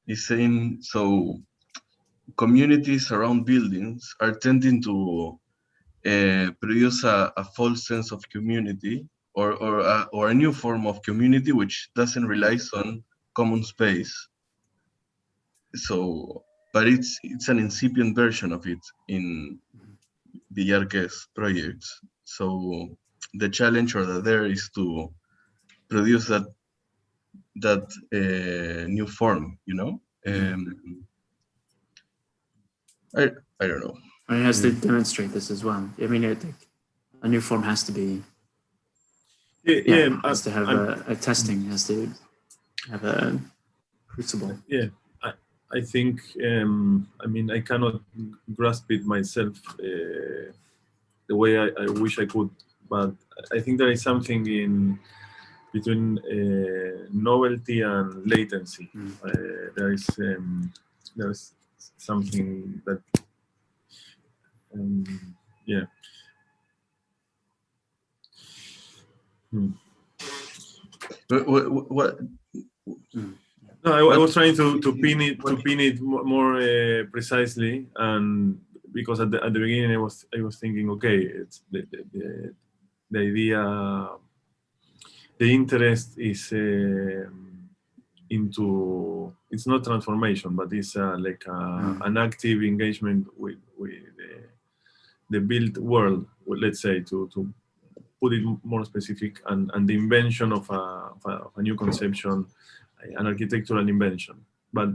is saying, so communities around buildings are tending to produce a false sense of community, or a new form of community which doesn't rely on common space. So, but it's an incipient version of it in Villarquez's projects. So the challenge or the dare is to produce that new form, you know. I don't know. It has to demonstrate this as well. I mean, a new form has to be. Has to have a testing. Has to have a crucible. Yeah, I think. I mean, I cannot grasp it myself the way I wish I could, but I think there is something in between novelty and latency. There is something that Yeah. What No, I was trying to pin it more precisely, and because at the beginning I was thinking, okay, it's the idea, the interest is into, it's not transformation, but it's like an active engagement with the built world, let's say, to put it more specific, and the invention of a new conception, an architectural invention. But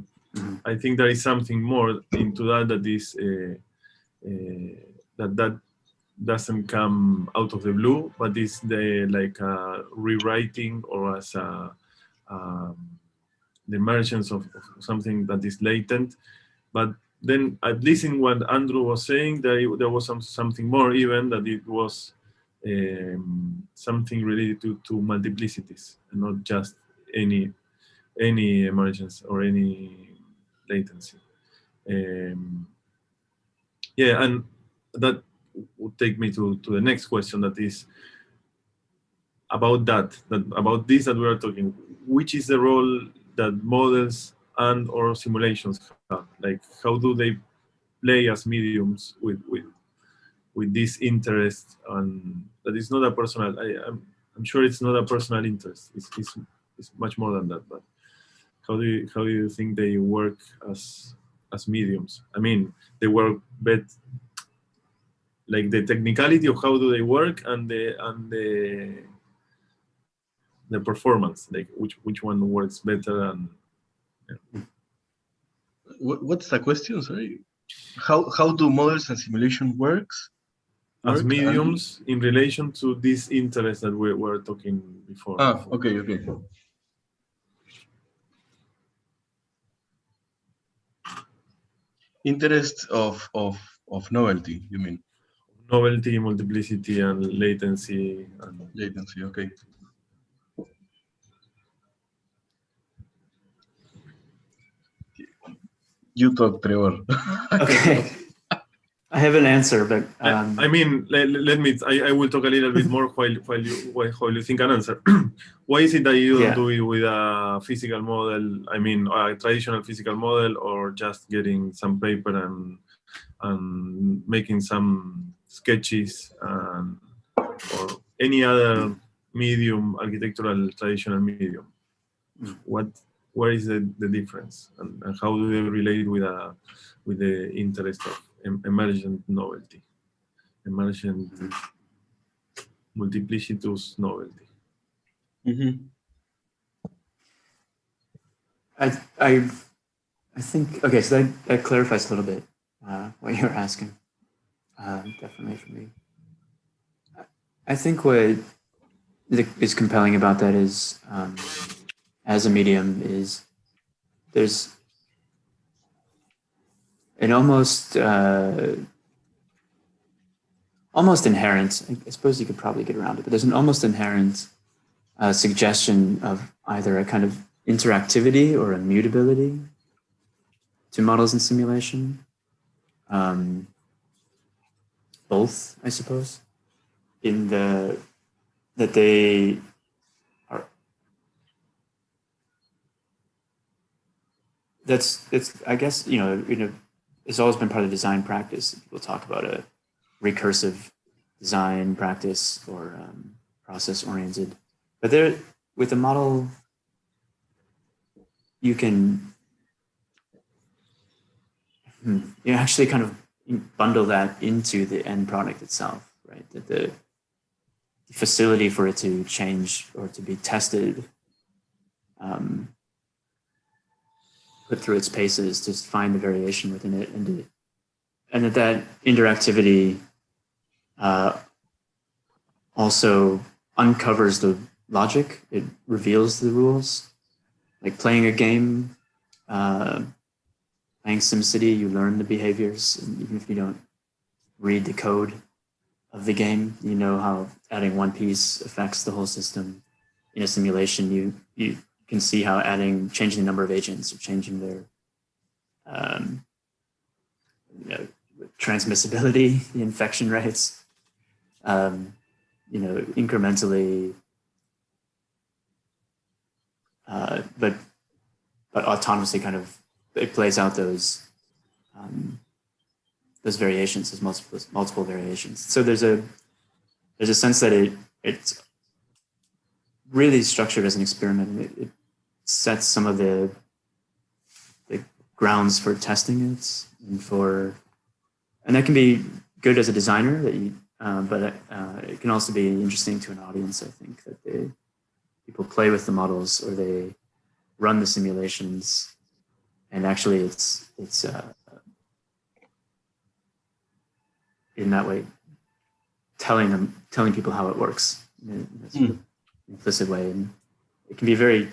I think there is something more into that is that doesn't come out of the blue, but is the like rewriting, or as the emergence of something that is latent. But then, at least in what Andrew was saying, there was something more, even that it was something related to multiplicities, and not just any emergence or any latency. Yeah, and that would take me to the next question, that is about about this that we are talking. Which is the role that models and or simulations have? Like, how do they play as mediums with this interest? And that is not a personal, I'm sure it's not a personal interest. It's much more than that. But how do you think they work as mediums? I mean, they work better, like the technicality of how do they work, and the performance, like which one works better. And yeah. what's the question? Sorry. How do models and simulation works? As mediums in relation to this interest that we were talking before. Okay. Interest of novelty, you mean? Novelty, multiplicity, and latency. Latency, okay. You talk, Trevor. Okay. I have an answer, but I mean, let me. I will talk a little bit more while you think an answer. Why is it that you don't do it with a physical model? I mean, a traditional physical model, or just getting some paper and making some sketches, or any other medium, architectural traditional medium? Where is the difference, and how do they relate with the interest of emergent novelty, emergent multiplicitous novelty? I think, okay, so that clarifies a little bit what you're asking. Definitely for me. I think what is compelling about that is, as a medium, is there's an almost inherent, I suppose you could probably get around it, but there's an almost inherent suggestion of either a kind of interactivity or immutability to models and simulation. Both, I suppose, in that they are. It's I guess, it's always been part of the design practice. We'll talk about a recursive design practice, or process oriented, but there, with a model, you can actually kind of bundle that into the end product itself, right? That the facility for it to change or to be tested, put through its paces to find the variation within it, and that interactivity also uncovers the logic. It reveals the rules. Like playing a game, playing SimCity, you learn the behaviors, and even if you don't read the code of the game, you know how adding one piece affects the whole system. In a simulation, you can see how changing the number of agents or changing their transmissibility, the infection rates, incrementally, but autonomously kind of, it plays out those variations, those multiple variations. So there's a sense that it's really structured as an experiment. It sets some of the grounds for testing it, and that can be good as a designer, but it can also be interesting to an audience. I think that people play with the models or they run the simulations, and actually it's in that way telling people how it works in a sort of implicit way, and it can be very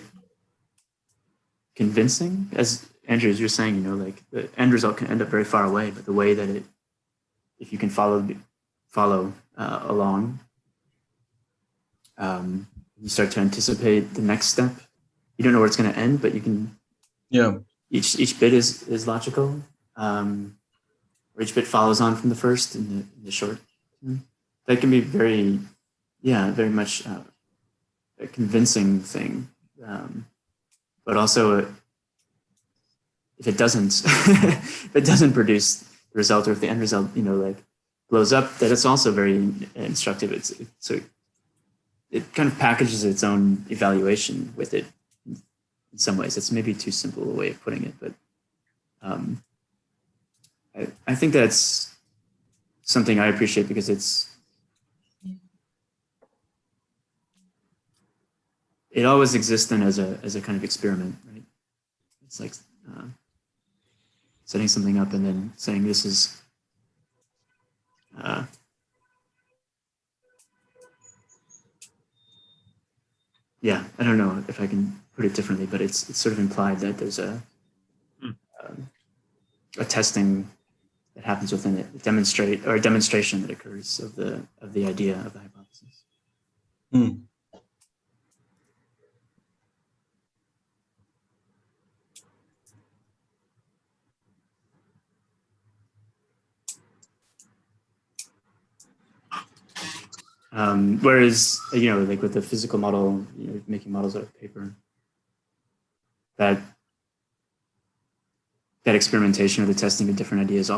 convincing. As Andrew, as you're saying, like the end result can end up very far away, but the way that if you can follow along, you start to anticipate the next step. You don't know where it's going to end, but you can. Yeah. Each bit is logical, or each bit follows on from the first in the short. That can be very much a convincing thing, but also if it doesn't produce the result, or if the end result like blows up, that it's also very instructive. So it kind of packages its own evaluation with it in some ways. It's maybe too simple a way of putting it, but I think that's something I appreciate because it always exists then as a kind of experiment, right? It's like setting something up and then saying this is I don't know if I can put it differently, but it's sort of implied that there's a testing that happens within it, a demonstration that occurs of the idea of the hypothesis. Whereas, like with the physical model, making models out of paper, that experimentation or the testing of different ideas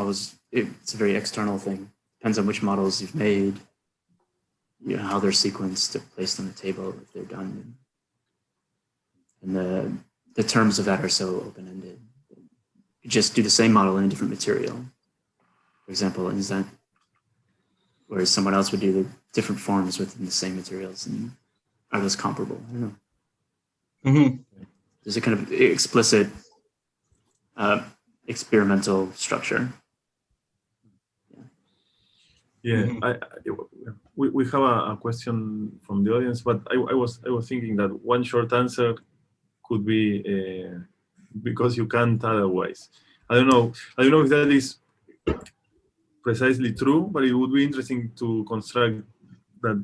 it's a very external thing. Depends on which models you've made, how they're sequenced, placed on the table, if they're done. And the terms of that are so open-ended. You just do the same model in a different material, for example, and whereas someone else would do the different forms within the same materials, and are those comparable? I don't know. There's a kind of explicit experimental structure. We have a question from the audience, but I was thinking that one short answer could be because you can't otherwise. I don't know if that is precisely true, but it would be interesting to construct that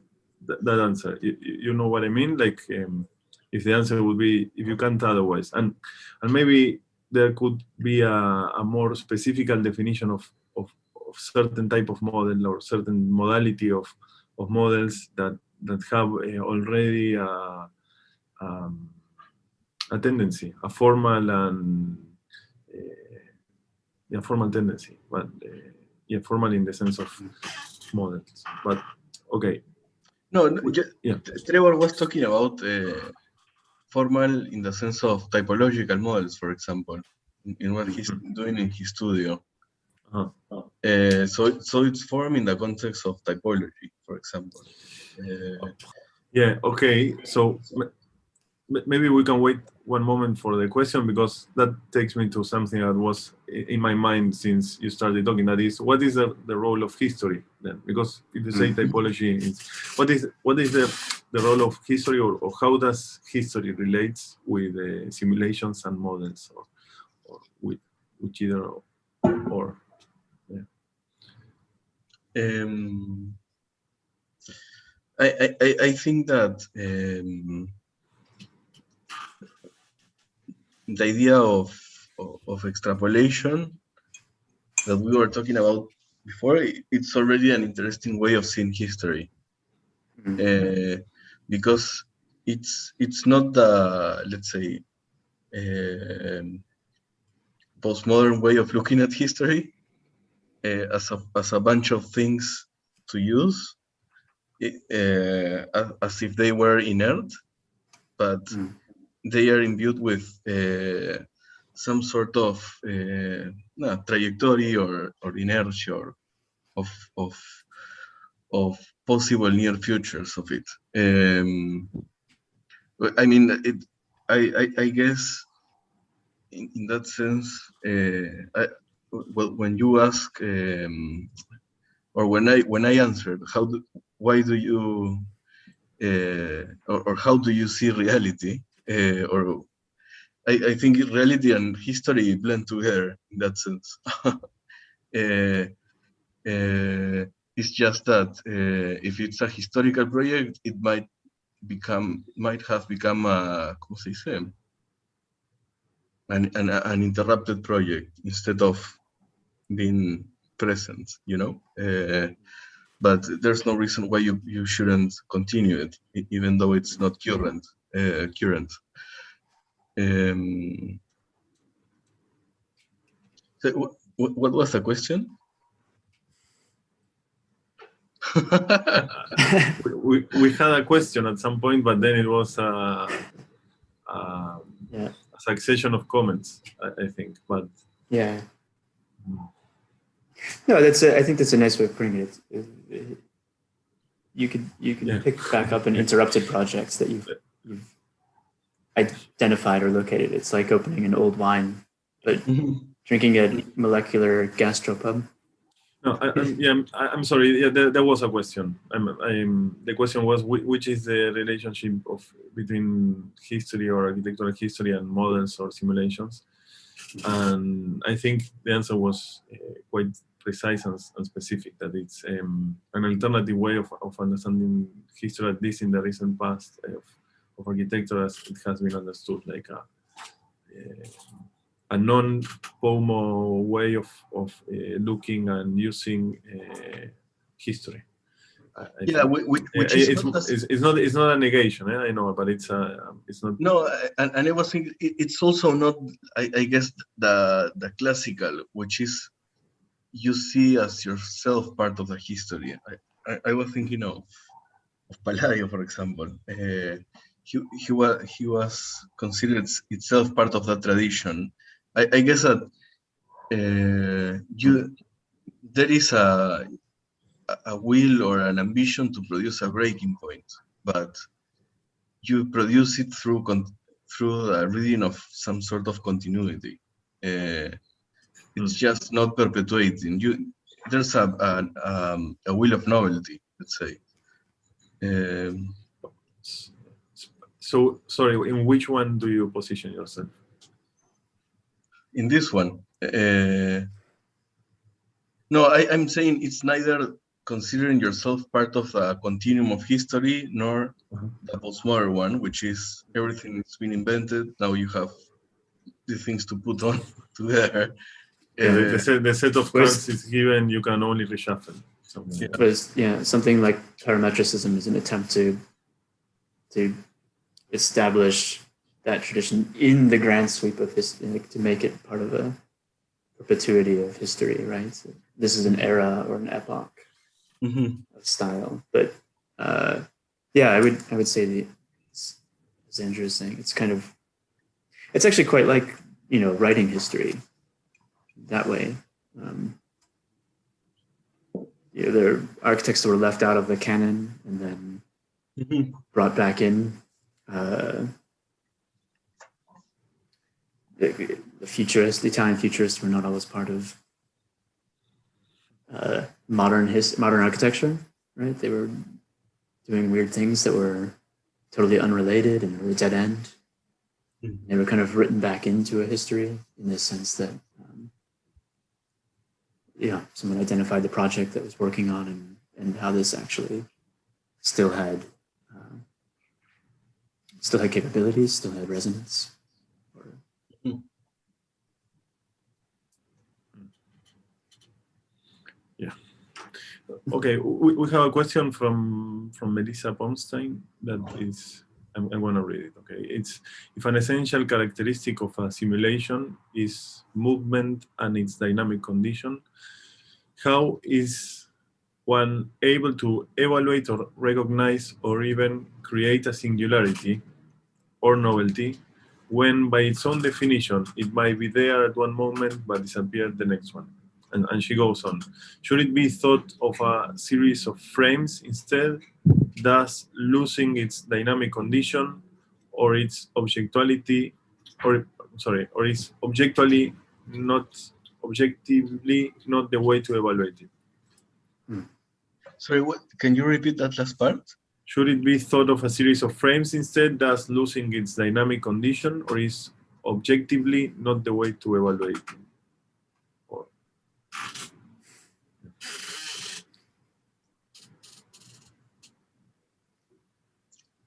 answer. You know what I mean? Like if the answer would be if you can't otherwise, and maybe there could be a more specific definition of certain type of model or certain modality of models that have already a tendency, a formal and formal tendency, but formal in the sense of models. But okay. Trevor was talking about formal in the sense of typological models, for example, in what he's doing in his studio. So it's formed in the context of typology, for example. Okay. So maybe we can wait one moment for the question, because that takes me to something that was in my mind since you started talking. That is, what is the role of history then? Because if you say typology, what is the role of history, or how does history relates with simulations and models, or with either or? I think that the idea of extrapolation that we were talking about before, it's already an interesting way of seeing history. Because it's not the, let's say, postmodern way of looking at history as a bunch of things to use, as if they were inert, but they are imbued with some sort of trajectory or inertia of possible near futures of it. I mean, I guess in that sense, well, when you ask, or when I answered, why do you, or how do you see reality? Or I think reality and history blend together in that sense. It's just that if it's a historical project, it might have become a, ¿cómo se dice? An interrupted project instead of being present, you know? But there's no reason why you shouldn't continue it, even though it's not current. So what was the question? we had a question at some point, but then it was a succession of comments, I think. But yeah, no, I think that's a nice way of putting it. You can pick back up an interrupted projects that you've identified or located. It's like opening an old wine, but drinking a molecular gastropub. No, I'm sorry. Yeah, there was a question. The question was, which is the relationship between history or architectural history and models or simulations? And I think the answer was quite precise and specific, that it's an alternative way of understanding history, at least in the recent past, of architecture as it has been understood, like a non-POMO way of looking and using history. It's not a negation. I know, but it's not. No, and I was thinking it's also not. I guess the classical, which is you see as yourself part of the history. I was thinking of Palladio, for example. He was considered itself part of that tradition. I guess that there is a will or an ambition to produce a breaking point, but you produce it through a reading of some sort of continuity. It's just not perpetuating. There's a will of novelty, let's say. So, sorry, in which one do you position yourself? In this one. No, I'm saying it's neither considering yourself part of a continuum of history, nor the postmodern one, which is everything that's been invented. Now you have the things to put on together. The set of cards is given, you can only reshuffle. Something like parametricism is an attempt to establish that tradition in the grand sweep of history, to make it part of a perpetuity of history, right? So this is an era or an epoch of style. But I would say as Andrew is saying, it's actually quite like, writing history that way. There are architects that were left out of the canon and then brought back in. The Italian futurists were not always part of modern architecture, right? They were doing weird things that were totally unrelated and were a dead end. They were kind of written back into a history in the sense that, someone identified the project that was working on and how this actually still had capabilities, still had resonance. Yeah. Okay, we have a question from Melissa Pomstein that is, I'm going to read it, okay? It's, if an essential characteristic of a simulation is movement and its dynamic condition, how is one able to evaluate or recognize or even create a singularity or novelty when by its own definition it might be there at one moment but disappear the next one? And she goes on. Should it be thought of a series of frames instead, thus losing its dynamic condition or its objectivity, or is objectively not the way to evaluate it? Sorry, what? Can you repeat that last part? Should it be thought of a series of frames instead, thus losing its dynamic condition, or is objectively not the way to evaluate it?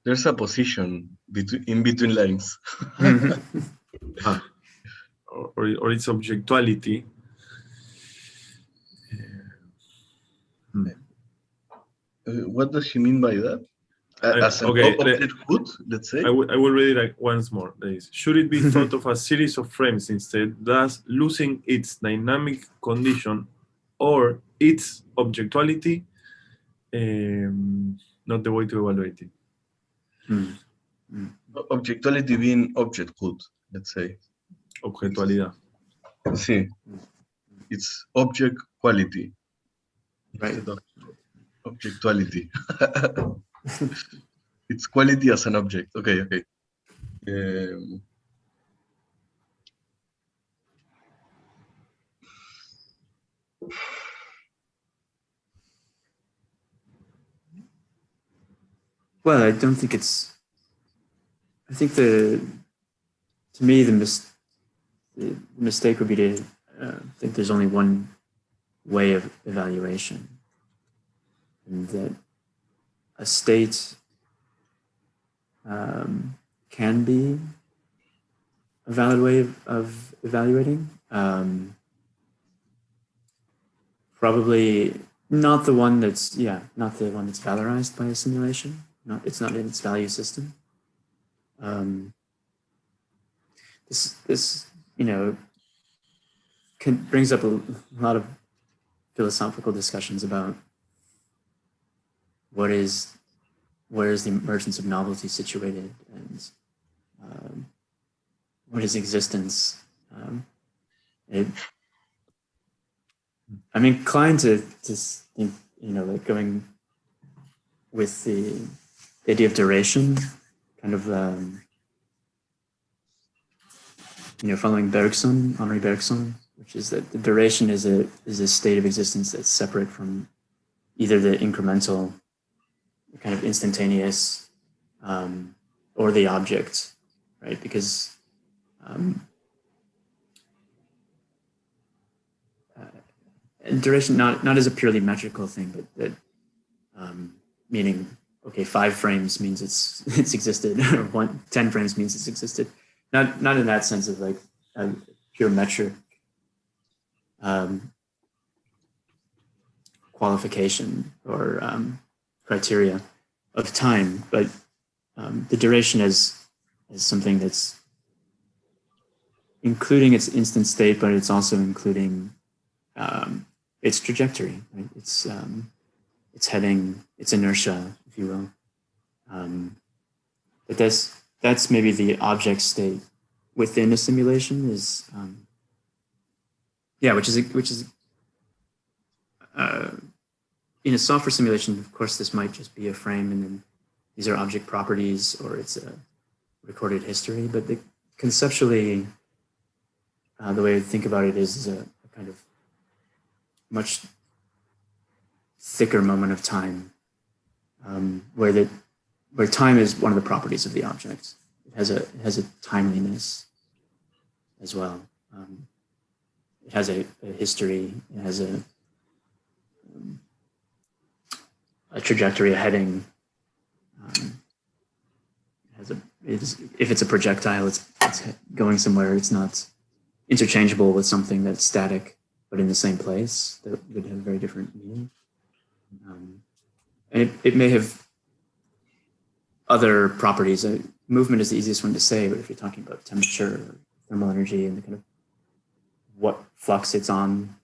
There's a position in between lines. Or its objectuality. What does she mean by that? As an objecthood, let's say? I will read it once more. Should it be thought of a series of frames instead, thus losing its dynamic condition or its objectuality, not the way to evaluate it? Objectuality being objecthood, let's say. Objetualidad. Sí. It's object quality. Right. Instead of objectuality. It's quality as an object. Okay. Well, I don't think it's. I think to me, the mistake would be to think there's only one way of evaluation, and that a state can be a valid way of evaluating. Probably not the one that's valorized by a simulation. It's not in its value system. This brings up a lot of philosophical discussions about where is the emergence of novelty situated, and what is existence. I'm inclined to think, like going with the idea of duration, kind of, following Henri Bergson, which is that the duration is a state of existence that's separate from either the incremental, kind of instantaneous, or the object, right? Because duration not as a purely metrical thing, but that meaning, okay, 5 frames means it's existed, or 10 frames means it's existed. Not in that sense of like a pure metric qualification or criteria of time, but the duration is something that's including its instant state, but it's also including its trajectory, right? Its heading, its inertia, if you will. But that's maybe the object state within a simulation is, which is in a software simulation. Of course, this might just be a frame, and then these are object properties, or it's a recorded history. But conceptually, the way I think about it is a kind of much thicker moment of time, where time is one of the properties of the object. It has a timeliness as well. It has a history. It has a trajectory, a heading. If it's a projectile, it's going somewhere. It's not interchangeable with something that's static, but in the same place. That would have very different meaning. And it may have other properties. Movement is the easiest one to say, but if you're talking about temperature, or thermal energy, and the kind of what flux it's on,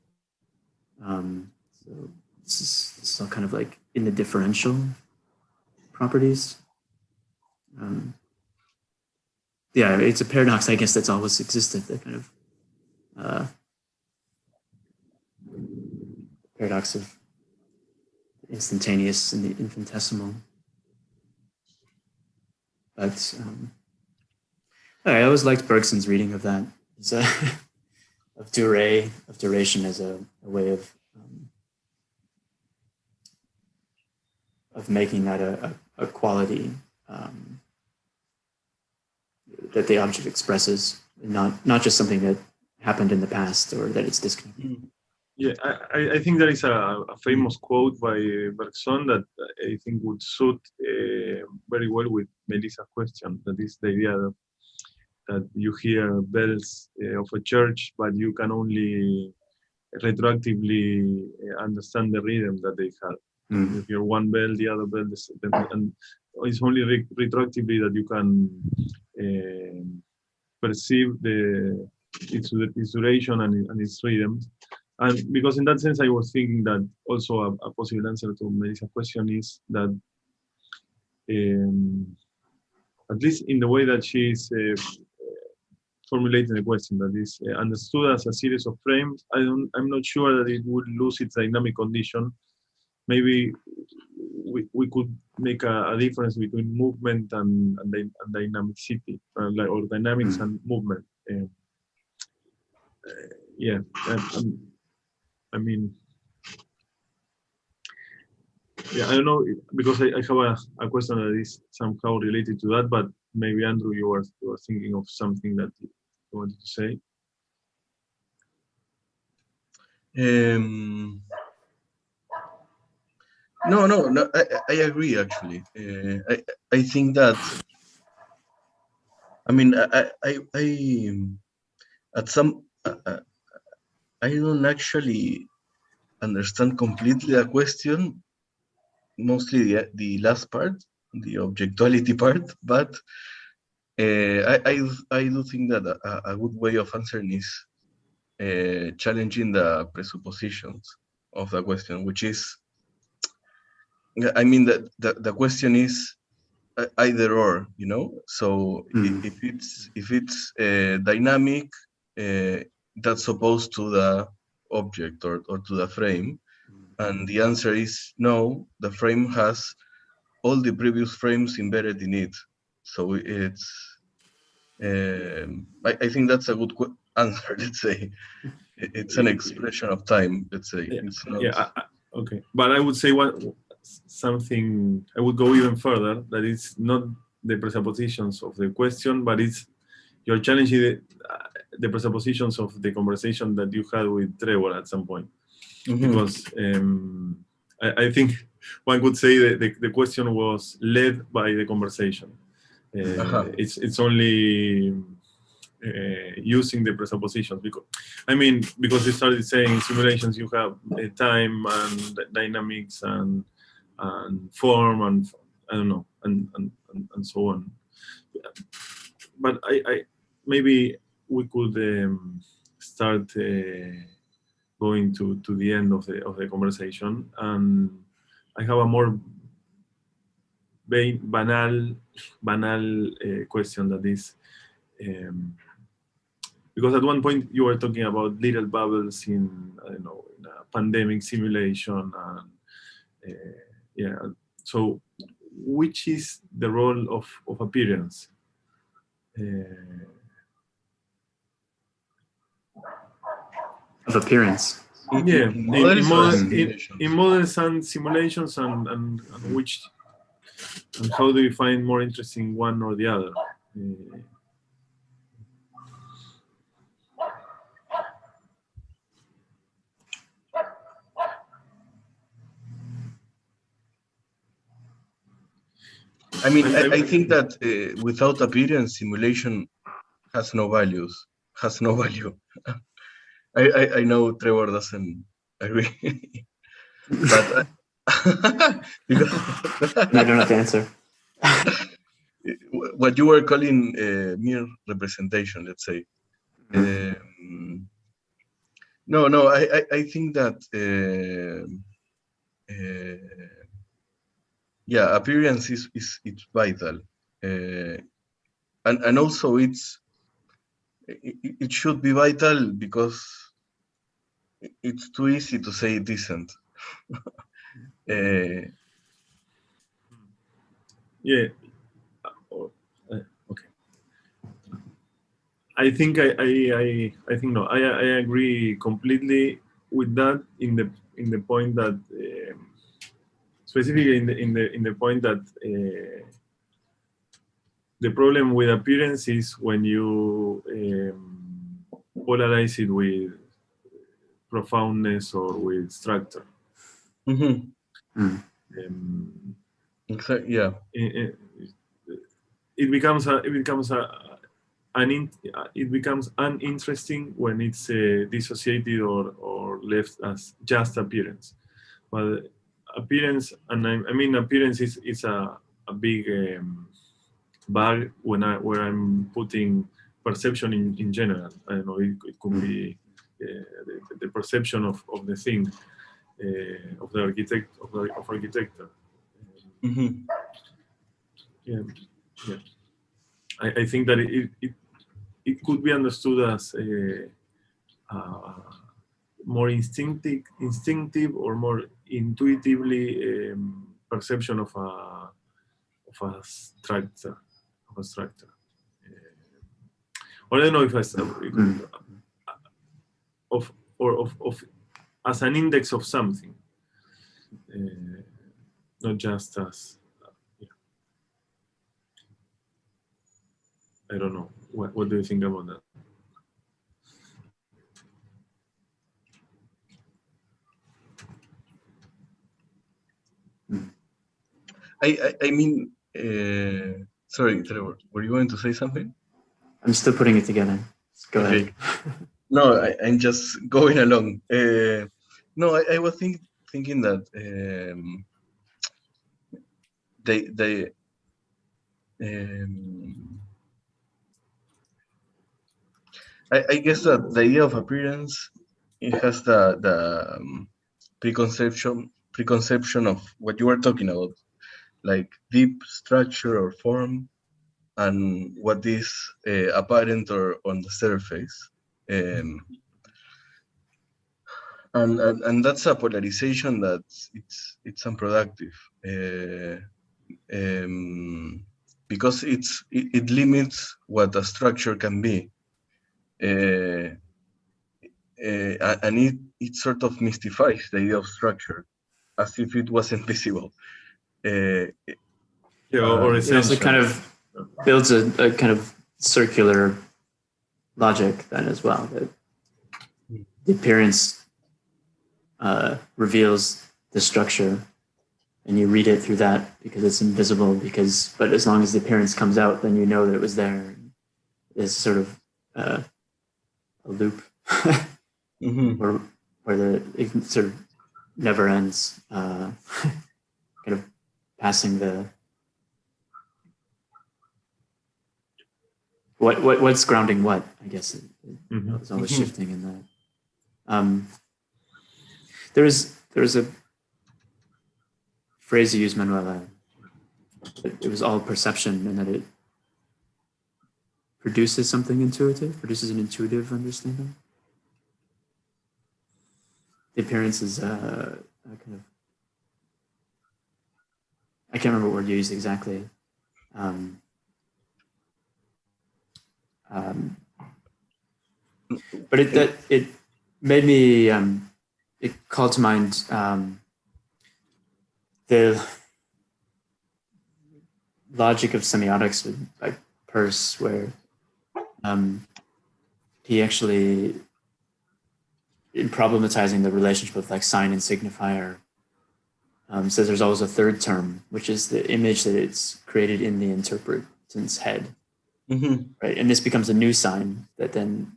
so this is all kind of like in the differential properties. Yeah, it's a paradox, I guess, that's always existed. The kind of paradox of instantaneous and the infinitesimal. But I always liked Bergson's reading of that, of duration as a way of making that a quality that the object expresses, not just something that happened in the past or that it's disconnected. Yeah, I think there is a famous quote by Bergson that I think would suit very well with Melissa's question. That is the idea that you hear bells of a church, but you can only retroactively understand the rhythm that they had. You hear one bell, the other bell, and it's only retroactively that you can perceive its duration and its rhythm. And because in that sense, I was thinking that also a possible answer to Melissa's question is that, at least in the way that she is formulating the question, that is understood as a series of frames, I'm not sure that it would lose its dynamic condition. Maybe we could make a difference between movement and dynamicity, or dynamics and movement. Yeah, I mean, yeah, I don't know, because I have a question that is somehow related to that, but maybe Andrew, you were thinking of something that you wanted to say. No, I agree, actually. I think that, I mean, at some, I don't actually understand completely the question, mostly the last part, the objectuality part, but I do think that a good way of answering is challenging the presuppositions of the question, which is, I mean, the question is either or, you know. So if it's dynamic, that's opposed to the object or to the frame, and the answer is no. The frame has all the previous frames embedded in it. So it's. I think that's a good answer. Let's say it's an expression of time. Let's say it's not. Okay, but I would say something. I would go even further. That it's not the presuppositions of the question, but it's you're challenging the presuppositions of the conversation that you had with Trevor at some point. Because I think one could say that the question was led by the conversation. It's only using the presuppositions, because you started saying simulations, you have time and dynamics and form and I don't know and so on. But I maybe we could start going to the end of the conversation, and I have a more banal question, that is, because at one point you were talking about little bubbles in, I don't know, in a pandemic simulation, and yeah. So, which is the role of appearance? Of appearance. Yeah, in models and simulations, and which, and how do you find more interesting one or the other? I mean, I think that without appearance, simulation has no value. I know Trevor doesn't agree, but Because I don't have to answer. what you were calling mere representation, let's say. No, I think that yeah, appearance is it's vital, and also it should be vital because it's too easy to say it isn't. Yeah. Okay. I think I think no. I agree completely with that in the point that specifically in the point that the problem with appearance is when you polarize it with profoundness or with structure. Mm-hmm. Exactly. Yeah. It becomes uninteresting when it's dissociated or left as just appearance. But appearance, and I mean appearance is a big bag where I'm putting perception in general. I don't know. It could be the perception of the thing, of the architect of architecture. Mm-hmm. Yeah. I think that it could be understood as more instinctive or more intuitively perception of a structure. Or I don't know if of as an index of something, not just as. I don't know. What do you think about that? I mean, sorry, Trevor, were you going to say something? I'm still putting it together. Go ahead. No, I'm just going along. No, I was thinking that they I guess that the idea of appearance, it has the preconception of what you were talking about, like deep structure or form, and what is apparent or on the surface. And that's a polarization that it's unproductive, because it limits what a structure can be, and it sort of mystifies the idea of structure as if it wasn't visible. Yeah, or it also kind of builds a kind of circular logic then as well, that the appearance reveals the structure and you read it through that because it's invisible, but as long as the appearance comes out, then you know that it was there. It's sort of a loop where it sort of never ends, kind of passing the what's grounding what, I guess. It's always shifting in that. There was a phrase you used, Manuela, that it was all perception and that it produces something intuitive, produces an intuitive understanding. The appearance is a kind of, I can't remember what word you used exactly. But it made me, it called to mind the logic of semiotics by Peirce, where he actually, in problematizing the relationship of like sign and signifier, says there's always a third term, which is the image that it's created in the interpretant's head. Right, and this becomes a new sign that then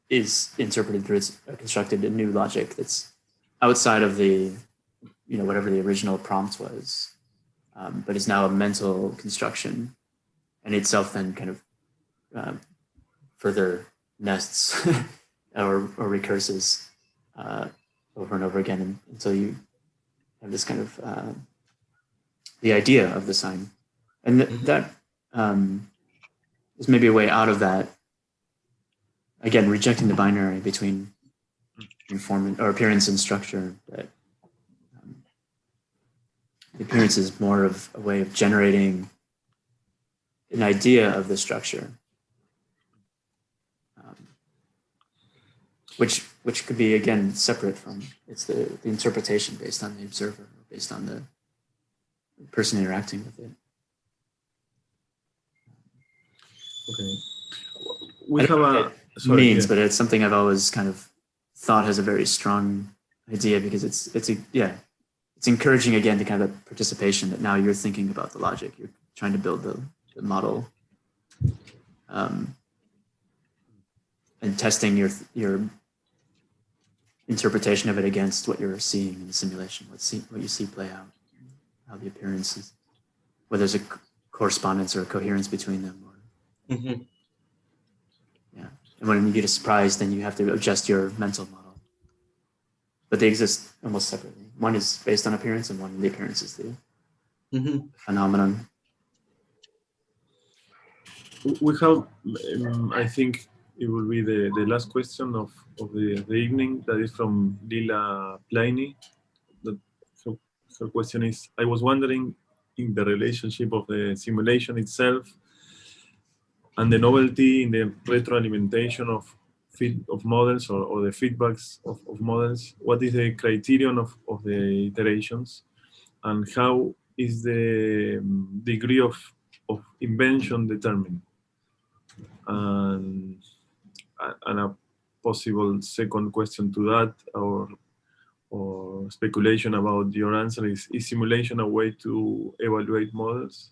is interpreted through its constructed a new logic that's outside of the, whatever the original prompt was, but is now a mental construction, and itself then kind of further nests or recurses over and over again until you have this kind of the idea of the sign, and that is maybe a way out of that. Again, rejecting the binary between form or appearance and structure. That the appearance is more of a way of generating an idea of the structure, which could be, again, separate from, it's the interpretation based on the observer, or based on the person interacting with it. Okay. We have a but it's something I've always kind of thought has a very strong idea, because it's encouraging, again, to kind of participation, that now you're thinking about the logic, you're trying to build the model, and testing your interpretation of it against what you're seeing in the simulation, what you see play out, how the appearance is, whether there's a correspondence or a coherence between them. Or, yeah, and when you get a surprise, then you have to adjust your mental model. But they exist almost separately. One is based on appearance, and one, the appearance is the phenomenon. We have, I think it will be the last question of the evening. That is from Lila Pliny. Her question is, I was wondering, in the relationship of the simulation itself and the novelty in the retroalimentation of models, or the feedbacks of models, what is the criterion of the iterations, and how is the degree of invention determined? And a possible second question to that, or speculation about your answer, is simulation a way to evaluate models?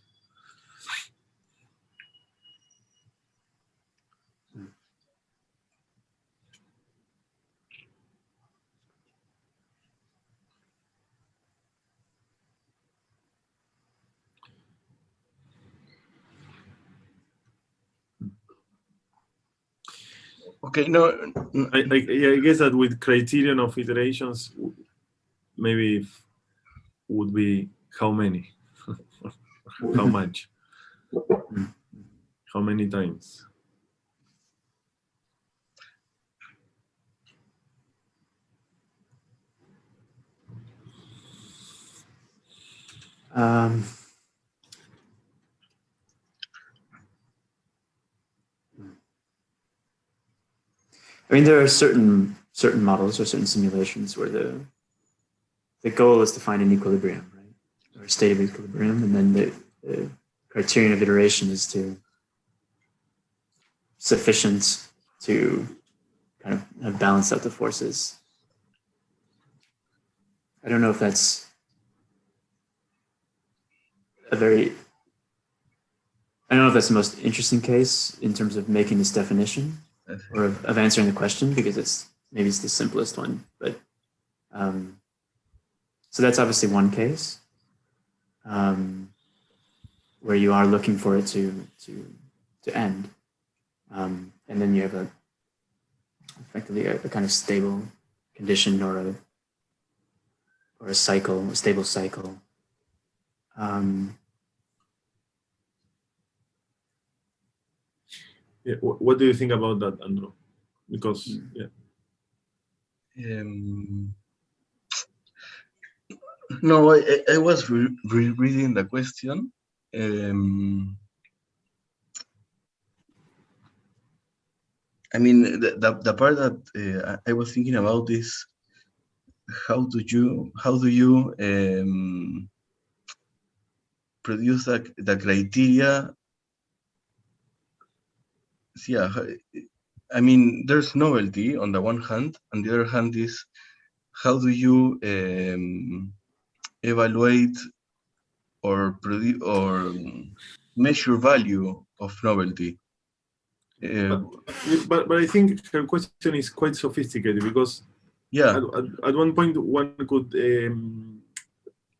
Okay, no. I guess that with criterion of iterations, maybe would be how many, how much, how many times. I mean, there are certain models or certain simulations where the goal is to find an equilibrium, right, or a state of equilibrium, and then the criterion of iteration is to sufficient to kind of have balanced out the forces. I don't know if that's I don't know if that's the most interesting case in terms of making this definition, or of answering the question, because maybe it's the simplest one. But so that's obviously one case where you are looking for it to end, and then you have effectively a kind of stable condition, or a cycle, a stable cycle. Yeah, what do you think about that, Andrew? Because no, I was reading the question. I mean, the part that I was thinking about is how do you produce the criteria? Yeah, I mean, there's novelty on the one hand, and the other hand is how do you evaluate or produce or measure value of novelty? But I think her question is quite sophisticated, because Yeah. At one point, one could,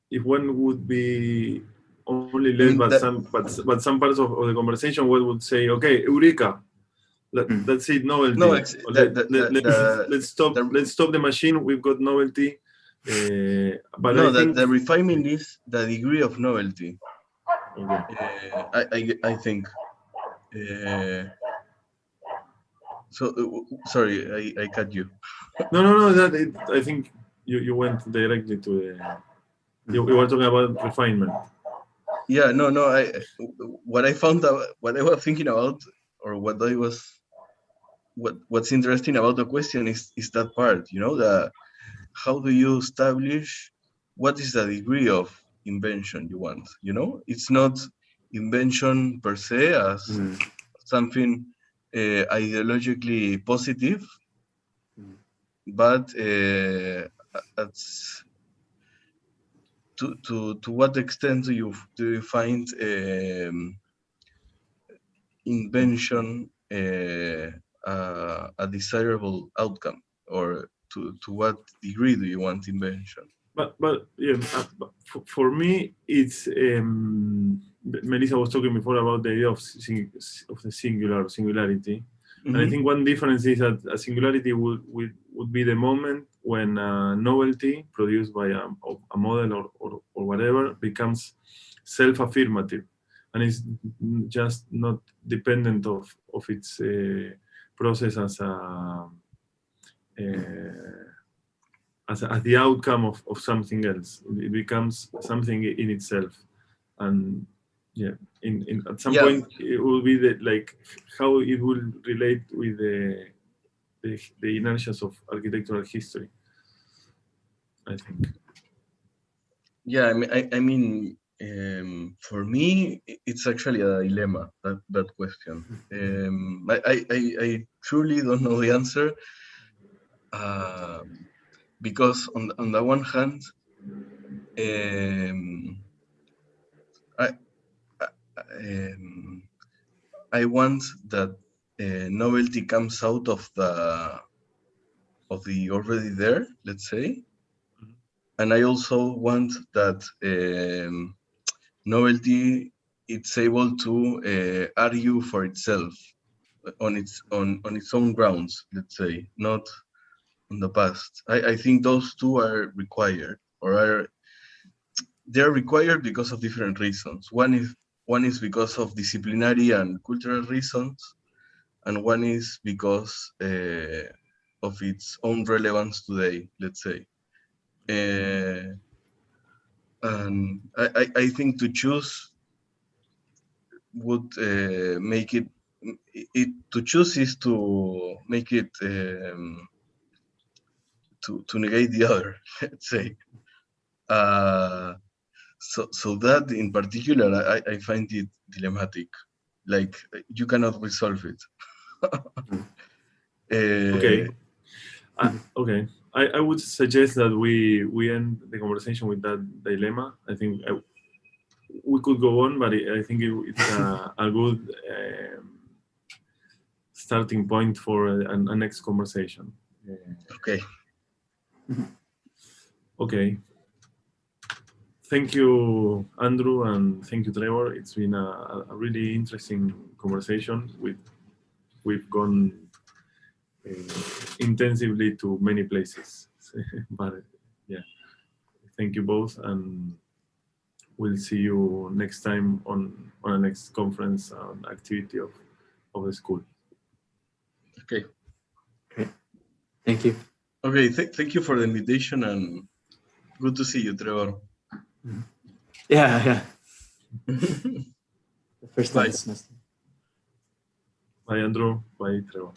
if one would be only led by but some parts of the conversation, one would say, okay, Eureka, that's it, novelty. No, let's stop the machine. We've got novelty. But no, I think the refinement is the degree of novelty. Okay. I think. Sorry, I cut you. No. I think you went directly to the. You were talking about refinement. Yeah, no. What I found out, what I was thinking about, or what's interesting about the question is that part. You know, how do you establish what is the degree of invention you want? You know, it's not invention per se as something ideologically positive, but to what extent do you find invention a desirable outcome, or to what degree do you want invention? But yeah, for me, it's Melissa was talking before about the idea of the singularity, and I think one difference is that a singularity would be the moment when novelty produced by a model or whatever becomes self-affirmative, and is just not dependent of its process as the outcome of something else. It becomes something in itself, and yeah, at some point it will be like how it will relate with the inertias of architectural history, I think. Yeah, I mean, for me, it's actually a dilemma, that question. I truly don't know the answer, because on the one hand, I want that novelty comes out of the already there, let's say, and I also want that novelty it's able to argue for itself on its own grounds, let's say, not on the past. I think those two are required, or they're required because of different reasons. One is because of disciplinary and cultural reasons, and one is because of its own relevance today, let's say. And I think to choose would make it to choose is to make it to negate the other, let's say. So that in particular, I find it dilemmatic. Like, you cannot resolve it. Okay. Okay. I would suggest that we end the conversation with that dilemma. I think we could go on, but I think it's a good starting point for a next conversation. Okay. Okay. Thank you, Andrew, and thank you, Trevor. It's been a really interesting conversation. We've gone intensively to many places, but yeah, thank you both, and we'll see you next time on a next conference activity of the school. Okay. Great. Thank you. Okay, thank you for the invitation, and good to see you, Trevor. Yeah. The first time this semester. Bye, Andrew. Bye, Trevor.